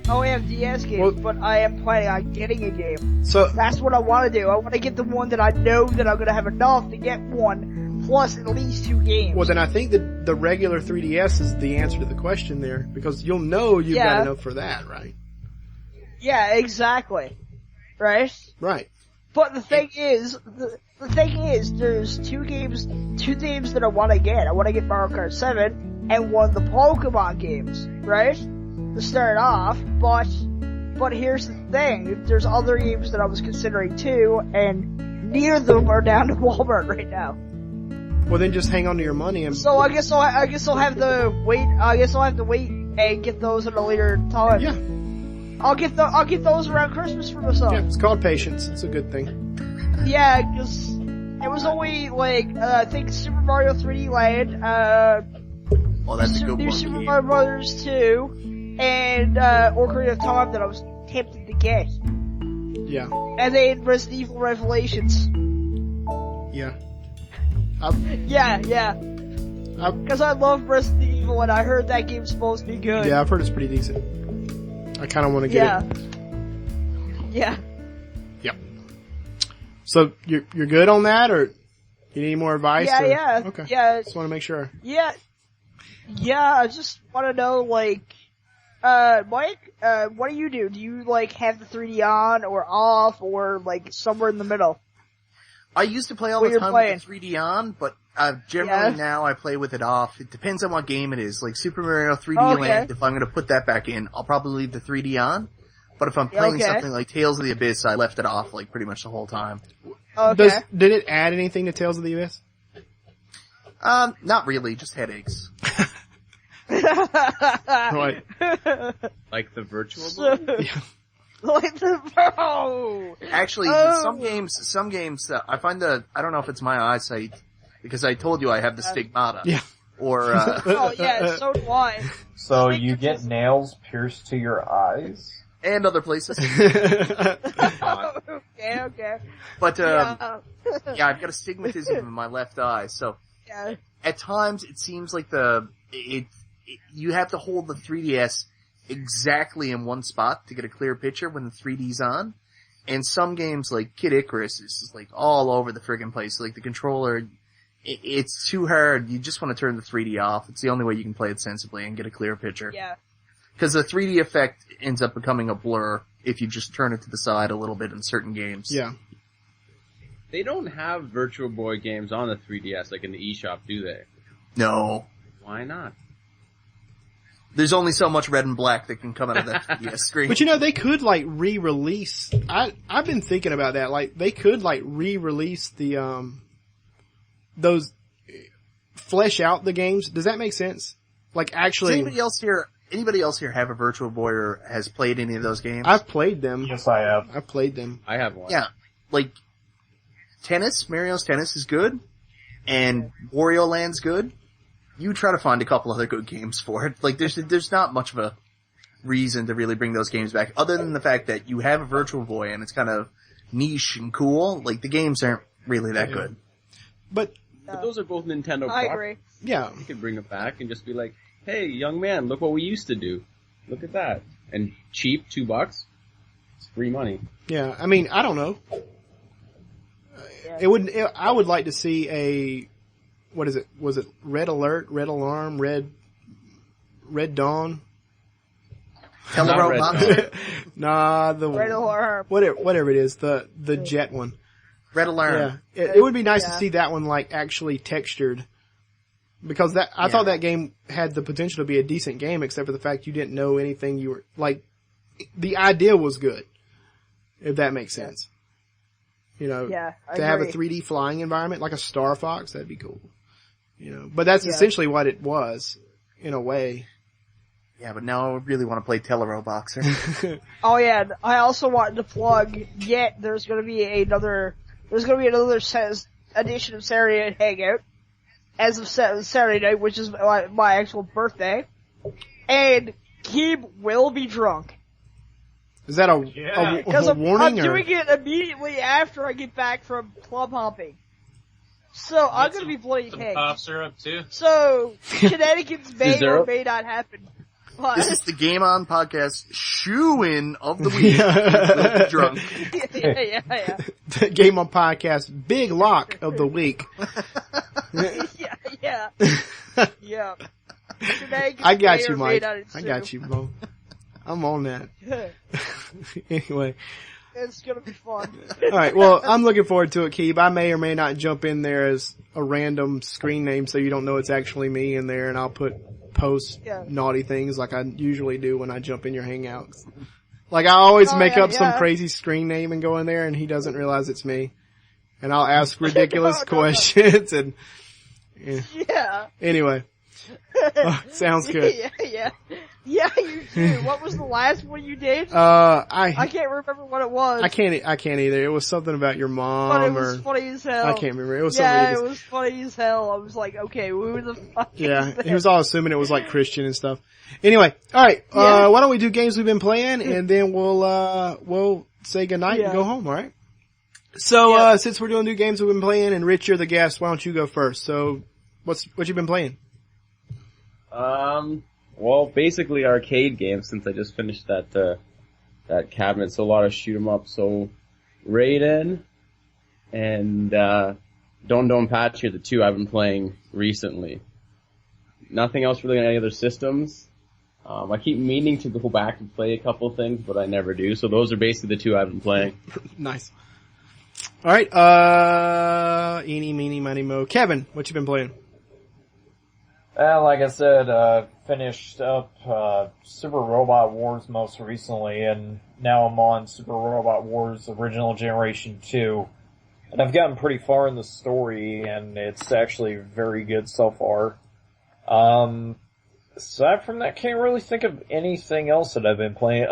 I only have DS games, but I am planning on getting a game. So that's what I want to do. I want to get the one that I know that I'm going to have enough to get one. Plus at least 2 games. Well, then I think that the regular 3DS is the answer to the question there, because you'll know you've got enough for that, right? Yeah, exactly. Right? Right. But the thing is, there's 2 games that I want to get. I want to get Mario Kart 7 and one of the Pokemon games, right? To start off, but here's the thing, there's other games that I was considering too, and neither of them are down to Walmart right now. Well, then just hang on to your money and. So I guess I'll have to wait. I guess I'll have to wait and get those at a later time. Yeah. I'll get those around Christmas for myself. Yeah, it's called patience. It's a good thing. Yeah, because it was only like I think Super Mario 3D Land, well, that's a good New one. Super Mario Brothers 2, and Ocarina of Time that I was tempted to get. Yeah. And then Resident Evil Revelations. Yeah. Yeah. Because I love Resident Evil and I heard that game's supposed to be good. Yeah, I've heard it's pretty decent. I kind of want to get it. Yeah. Yep. So you're good on that, or you need any more advice? Yeah. Okay. Yeah. Just want to make sure. Yeah. I just want to know, like, Mike, what do you do? Do you, like, have the 3D on or off or, like, somewhere in the middle? I used to play all the time with the 3D on, but generally now I play with it off. It depends on what game it is. Like Super Mario 3D Land, if I'm going to put that back in, I'll probably leave the 3D on. But if I'm playing something like Tales of the Abyss, I left it off like pretty much the whole time. Okay. Did it add anything to Tales of the Abyss? Not really, just headaches. Right. Like the virtual boy? Like the Actually, some games, I find I don't know if it's my eyesight, because I told you I have the stigmata. Yeah. Or, oh yeah, so do I. So you get nails pierced to your eyes? and other places. Okay. But, yeah, I've got astigmatism in my left eye, so at times it seems like you have to hold the 3DS exactly in one spot to get a clear picture when the 3D's on. And some games like Kid Icarus is like all over the friggin' place. Like the controller, it's too hard. You just want to turn the 3D off. It's the only way you can play it sensibly and get a clear picture. Yeah. Because the 3D effect ends up becoming a blur if you just turn it to the side a little bit in certain games. Yeah. They don't have Virtual Boy games on the 3DS like in the eShop, do they? No. Why not? There's only so much red and black that can come out of that 3DS screen. But you know, they could like re-release. I've been thinking about that. Like they could like re-release the those flesh out the games. Does that make sense? Like actually, Does anybody else here have a Virtual Boy or has played any of those games? I've played them. Yes, I have. I've played them. I have one. Yeah, like Mario's Tennis is good, and Wario Land's good. You try to find a couple other good games for it. Like there's not much of a reason to really bring those games back, other than the fact that you have a Virtual Boy and it's kind of niche and cool. Like the games aren't really that good. But those are both Nintendo I products. agree. yeah, You can bring it back and just be like, hey, young man, look what we used to do. Look at that. And cheap, $2. It's free money. yeah. I mean, I don't know. I would like to see what is it? Was it Red Alert, Red Alarm, Red Dawn? Telerobot? Nah, the Red Alarm. whatever it is, the jet one. Red Alarm. Yeah, it would be nice to see that one like actually textured, because I thought that game had the potential to be a decent game, except for the fact you didn't know anything. You were like, the idea was good, if that makes sense. You know, to have a 3D flying environment like a Star Fox, that'd be cool. You know, but that's essentially what it was, in a way. Yeah, but now I really want to play Teleroboxer. Oh yeah, I also wanted to plug. Yet there's going to be another edition of Saturday Night Hangout as of Saturday night, which is my actual birthday, and Keeb will be drunk. Is that a warning? I'm doing it immediately after I get back from club hopping. So I'm gonna be bloody Some cough syrup too. So shenanigans may or may not happen. But This is the Game On Podcast shoe-in of the week. We'll be drunk. yeah. Game On Podcast big lock of the week. yeah. I got you, Mike. I got you, bro. I'm on that. Anyway. It's gonna be fun. Alright, well, I'm looking forward to it, Keeb. I may or may not jump in there as a random screen name so you don't know it's actually me in there, and I'll post naughty things like I usually do when I jump in your Hangouts. Like I always make up some crazy screen name and go in there and he doesn't realize it's me. And I'll ask ridiculous questions and Anyway. Sounds good. Yeah, you do. What was the last one you did? I can't remember what it was. I can't either. It was something about your mom, but it was funny as hell. I can't remember. It was it was funny as hell. I was like, okay, who the fuck? Yeah, he was all assuming it was like Christian and stuff. Anyway, all right. Why don't we do games we've been playing, and then we'll say goodnight and Yeah. go home, alright? So, Yeah. since we're doing new games we've been playing, and Rich, you're the guest, why don't you go first? So, what you been playing? Well, basically arcade games since I just finished that cabinet, so a lot of shoot 'em up. So, Raiden and, Don Donpachi are the two I've been playing recently. Nothing else really on any other systems. I keep meaning to go back and play a couple things, but I never do. So those are basically the two I've been playing. Nice. Alright, eeny, meeny, miny, mo. Kevin, what you been playing? Well, like I said, finished up Super Robot Wars most recently, and now I'm on Super Robot Wars Original Generation 2. And I've gotten pretty far in the story, and it's actually very good so far. Aside from that, can't really think of anything else that I've been playing.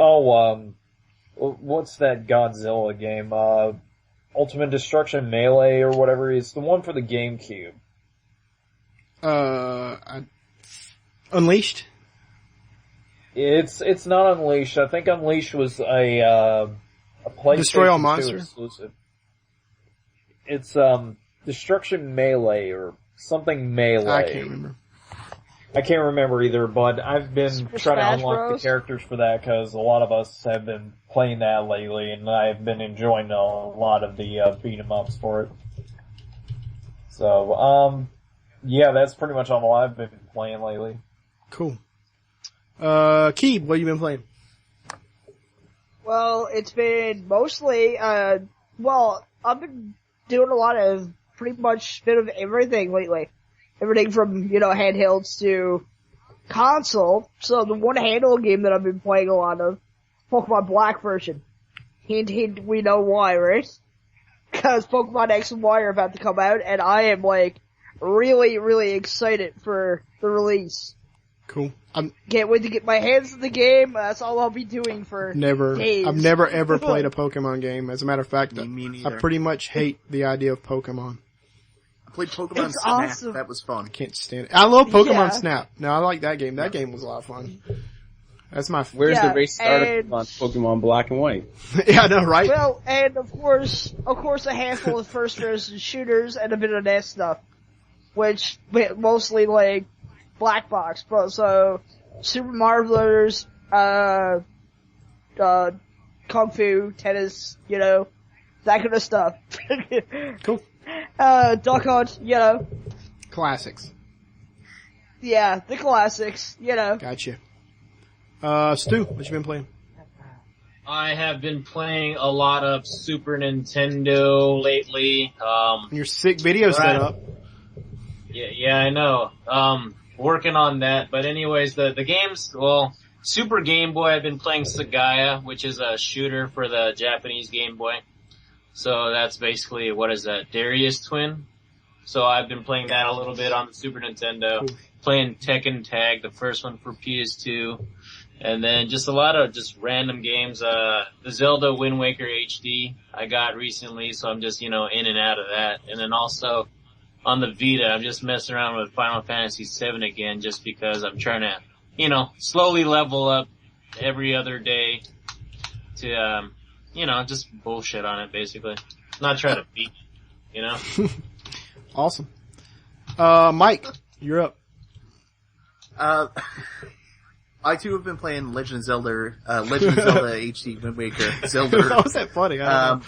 What's that Godzilla game? Ultimate Destruction Melee or whatever. It's the one for the GameCube. Unleashed? It's not Unleashed. I think Unleashed was a PlayStation Destroy All 2 Monsters? exclusive. It's Destruction Melee or something Melee. I can't remember. I can't remember either, but I've been Super trying to Smash unlock Bros? the characters for that because a lot of us have been playing that lately, and I've been enjoying a lot of the beat 'em ups for it. So, yeah, that's pretty much all I've been playing lately. Cool. Keeb, what you been playing? Well, it's been mostly, I've been doing a lot of pretty much bit of everything lately. Everything from, handhelds to console. So the one handheld game that I've been playing a lot of, Pokemon Black version. Hint, hint, we know why, right? Because Pokemon X and Y are about to come out, and I am, really, really excited for the release. Cool. Can't wait to get my hands in the game. That's all I'll be doing for days. I've never ever played a Pokemon game. As a matter of fact, Me I neither. pretty much hate the idea of Pokemon. I played Pokemon It's Snap. awesome. That was fun. Can't stand it. I love Pokemon Yeah. Snap. No, I like that game. That game was a lot of fun. That's my Where's Yeah, the race and- article on Pokemon Black and White? yeah, I know, right? Well, and of course, a handful of first-person shooters and a bit of that stuff, which mostly black box. But so Super Mario Brothers, Kung Fu, tennis, that kind of stuff. Cool. Duck Hunt, Classics. yeah, the classics, Gotcha. Stu, what you been playing? I have been playing a lot of Super Nintendo lately. Your sick video setup. Yeah, I know. Working on that. But anyways, the games, Super Game Boy, I've been playing Sagaya, which is a shooter for the Japanese Game Boy. So that's basically, what is that, Darius Twin? So I've been playing that a little bit on the Super Nintendo. Cool. Playing Tekken Tag, the first one for PS2. And then just a lot of just random games. The Zelda Wind Waker HD I got recently, so I'm just, in and out of that. And then also on the Vita, I'm just messing around with Final Fantasy VII again just because I'm trying to, slowly level up every other day to, just bullshit on it basically. Not try to beat it, Awesome. Mike, you're up. I too have been playing Legend of Zelda HD Wind Waker Zelda. How was that funny? I don't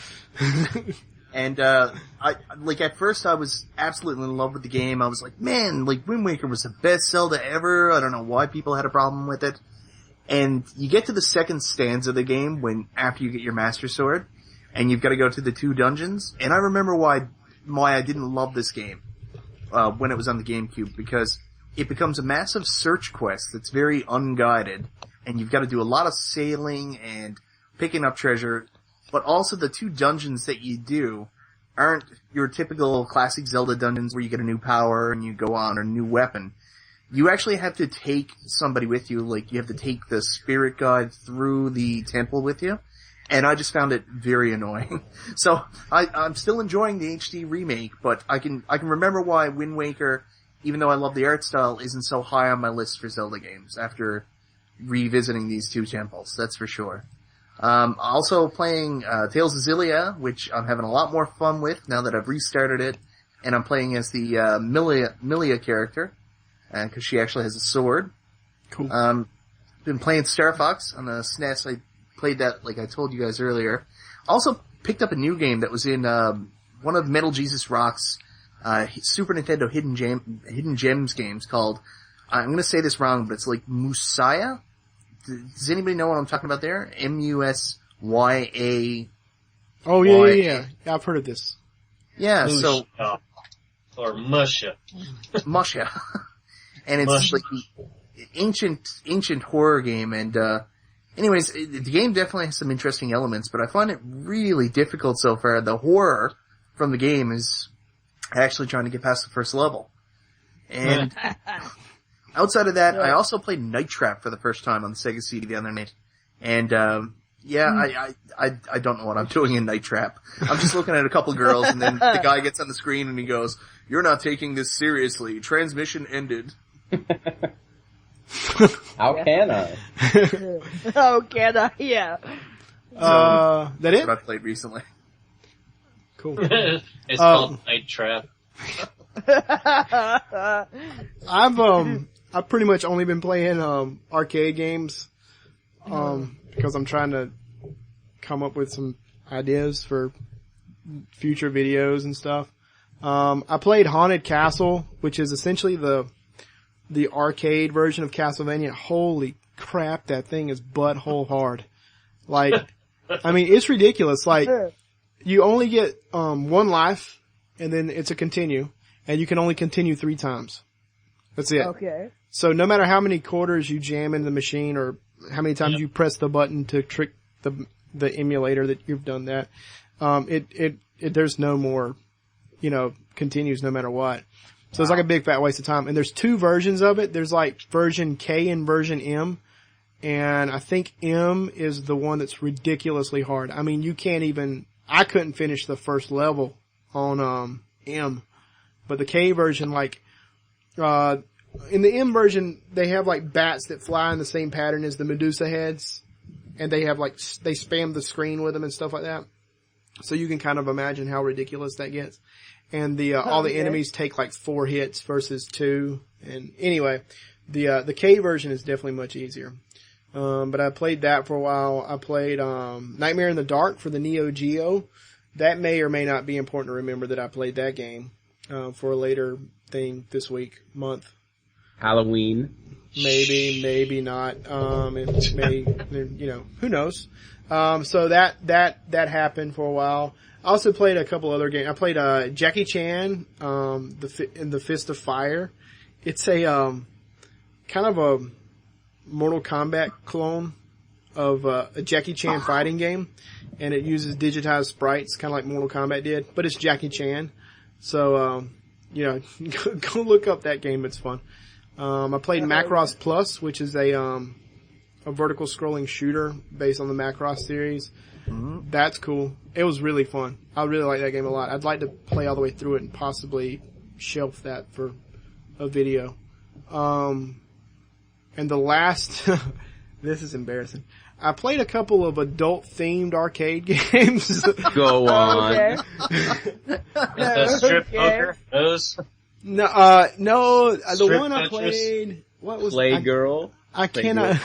know. And, at first I was absolutely in love with the game. I was like, man, Wind Waker was the best Zelda ever. I don't know why people had a problem with it. And you get to the second stanza of the game after you get your Master Sword, and you've got to go to the 2 dungeons. And I remember why I didn't love this game, when it was on the GameCube, because it becomes a massive search quest that's very unguided, and you've got to do a lot of sailing and picking up treasure. But also the 2 dungeons that you do aren't your typical classic Zelda dungeons where you get a new power and you go on or a new weapon. You actually have to take somebody with you, you have to take the spirit guide through the temple with you. And I just found it very annoying. So I'm still enjoying the HD remake, but I can remember why Wind Waker, even though I love the art style, isn't so high on my list for Zelda games after revisiting these 2 temples. That's for sure. Also playing Tales of Xillia, which I'm having a lot more fun with now that I've restarted it, and I'm playing as the Milia character, because she actually has a sword. Cool. Been playing Star Fox on the SNES. I played that, like I told you guys earlier. Also picked up a new game that was in one of Metal Jesus Rock's Super Nintendo Hidden Gems games called, I'm going to say this wrong, but it's like Musaya? Does anybody know what I'm talking about there? Musya. Oh, yeah. I've heard of this. Yeah, so... Or Musha. Musha. And it's like ancient horror game, and anyways, the game definitely has some interesting elements, but I find it really difficult so far. The horror from the game is actually trying to get past the first level. And outside of that, I also played Night Trap for the first time on the Sega CD the other night. And I don't know what I'm doing in Night Trap. I'm just looking at a couple girls, and then the guy gets on the screen and he goes, "You're not taking this seriously. Transmission ended." How can I? How can I? Yeah. That it? What I played recently. Cool. It's called Night Trap. I've pretty much only been playing arcade games because I'm trying to come up with some ideas for future videos and stuff. I played Haunted Castle, which is essentially the arcade version of Castlevania. Holy crap, that thing is butthole hard. Like, I mean, it's ridiculous. Like, you only get one life, and then it's a continue, and you can only continue 3 times. That's it. Okay. So no matter how many quarters you jam in the machine, or how many times you press the button to trick the emulator that you've done that, there's no more, continues no matter what. So it's like a big fat waste of time. And there's 2 versions of it. There's like version K and version M. And I think M is the one that's ridiculously hard. I mean, I couldn't finish the first level on, M. But the K version, in the M version, they have like bats that fly in the same pattern as the Medusa heads. And they have they spam the screen with them and stuff like that. So you can kind of imagine how ridiculous that gets. And all the enemies take like 4 hits versus 2. And anyway, the K version is definitely much easier. But I played that for a while. I played, Nightmare in the Dark for the NEO Geo. That may or may not be important to remember that I played that game, for a later thing this month. Halloween. Maybe not. It may, who knows? So that happened for a while. I also played a couple other games. I played, Jackie Chan, in the Fist of Fire. It's a, kind of a Mortal Kombat clone of, a Jackie Chan fighting game. And it uses digitized sprites, kind of like Mortal Kombat did, but it's Jackie Chan. So, go look up that game. It's fun. I played Macross Plus, which is a vertical scrolling shooter based on the Macross series. Mm-hmm. That's cool. It was really fun. I really like that game a lot. I'd like to play all the way through it and possibly shelf that for a video. And the last, this is embarrassing. I played a couple of adult-themed arcade games. Go on. Okay. Strip poker? Those? No, the Strip one I Tetris? played, what was Playgirl. I cannot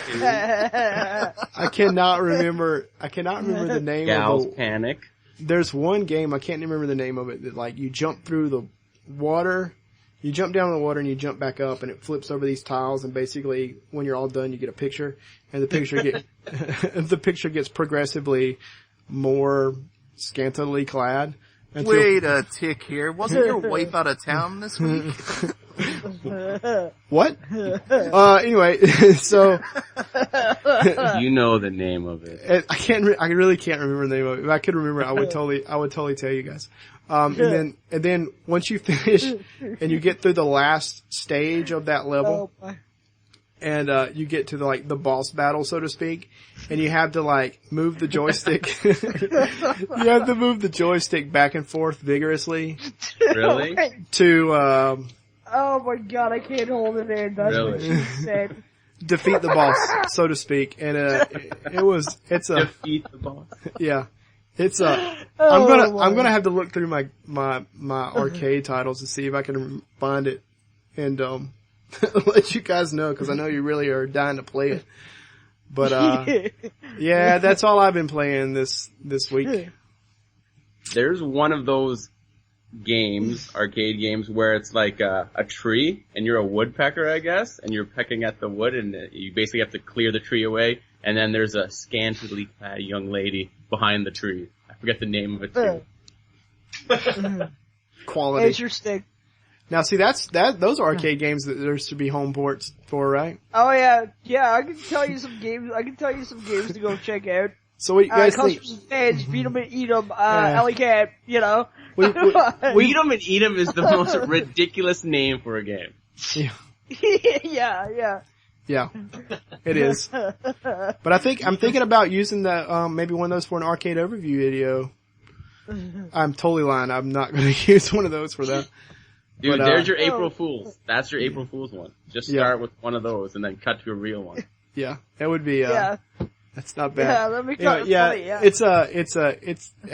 remember the name Gal's of it. Panic. There's one game, I can't remember the name of it, that you jump through the water, you jump down in the water and you jump back up and it flips over these tiles, and basically when you're all done you get a picture, and the picture gets progressively more scantily clad. Wait a tick here. Wasn't your wife out of town this week? What? Anyway, so You know the name of it. I really can't remember the name of it. If I could remember, I would totally tell you guys. And then once you finish and you get through the last stage of that level, and you get to the boss battle, so to speak, and you have to move the joystick. You have to move the joystick back and forth vigorously. Really? To oh my god, I can't hold it in. That's what she said. defeat the boss, so to speak. And it's a Defeat the boss. yeah. It's I'm Oh, gonna have to look through my arcade titles to see if I can find it and let you guys know, because I know you really are dying to play it. But yeah, that's all I've been playing this week. There's one of those games, arcade games, where it's like a tree, and you're a woodpecker, I guess, and you're pecking at the wood, and you basically have to clear the tree away, and then there's a scantily clad young lady behind the tree. I forget the name of it too. Quality. Interesting. Now see, those are arcade games that there's to be home ports for, right? Oh yeah. I can tell you some games. To go check out. So what you guys think? Customers and fans, beat 'em and eat 'em. Alley Cat, you know. Beat 'em and Eat 'em is the most ridiculous name for a game. Yeah. Yeah, it is. But I'm thinking about using that, maybe one of those for an arcade overview video. I'm totally lying. I'm not going to use one of those for that. Dude, But, there's your April Fools. That's your April Fools one. Just start with one of those and then cut to a real one. Yeah, that would be, that's not bad. Yeah, that'd be kind of funny, yeah.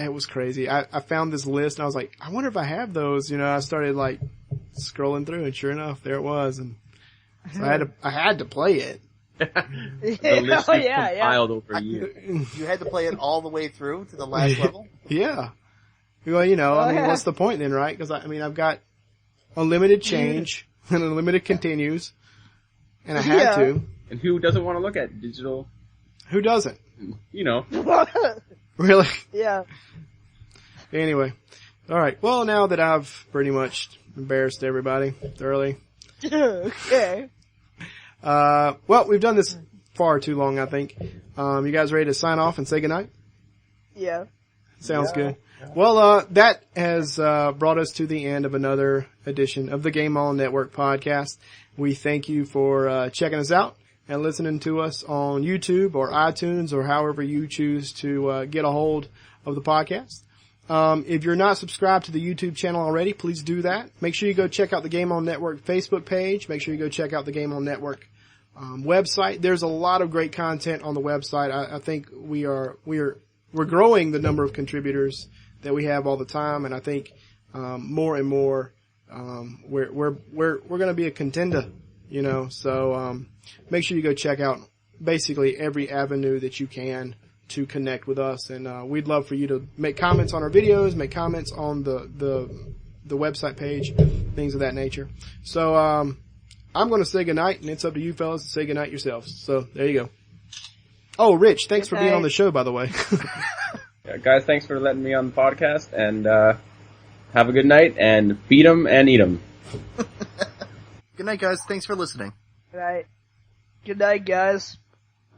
It was crazy. I found this list and I was like, I wonder if I have those. You know, I started like scrolling through and sure enough, there it was. And so I had to play it. The list you compiled over a year. You had to play it all the way through to the last level? Yeah. Well, you know, what's the point then, right? Because I've got unlimited change and unlimited continues, and I had to. And who doesn't want to look at digital? Who doesn't? You know. Really? Yeah. Anyway. Alright, well now that I've pretty much embarrassed everybody thoroughly. Okay. Well, we've done this far too long, I think. You guys ready to sign off and say goodnight? Yeah. Sounds good. Well, that has brought us to the end of another edition of the Game On Network podcast. We thank you for checking us out and listening to us on YouTube or iTunes or however you choose to get a hold of the podcast. If you're not subscribed to the YouTube channel already, please do that. Make sure you go check out the Game On Network Facebook page. Make sure you go check out the Game On Network website. There's a lot of great content on the website. I think we're growing the number of contributors that we have all the time, and I think more and more we're going to be a contender, you know. So make sure you go check out basically every avenue that you can to connect with us, and we'd love for you to make comments on our videos, make comments on the website page, things of that nature. So I'm going to say goodnight, and it's up to you fellas to say goodnight yourselves. So there you go. Oh, Rich, thanks for being on the show, by the way. Yeah, guys, thanks for letting me on the podcast, and have a good night, and beat 'em and eat 'em. Good night, guys. Thanks for listening. Right. Good night, guys.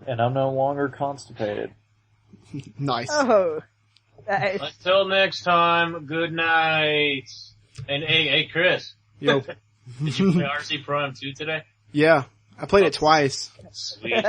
And I'm no longer constipated. Nice. Oh. Nice. Until next time, good night. And hey, Chris. Yo. Did you play RC Pro M2 today? Yeah, I played it twice. Sweet.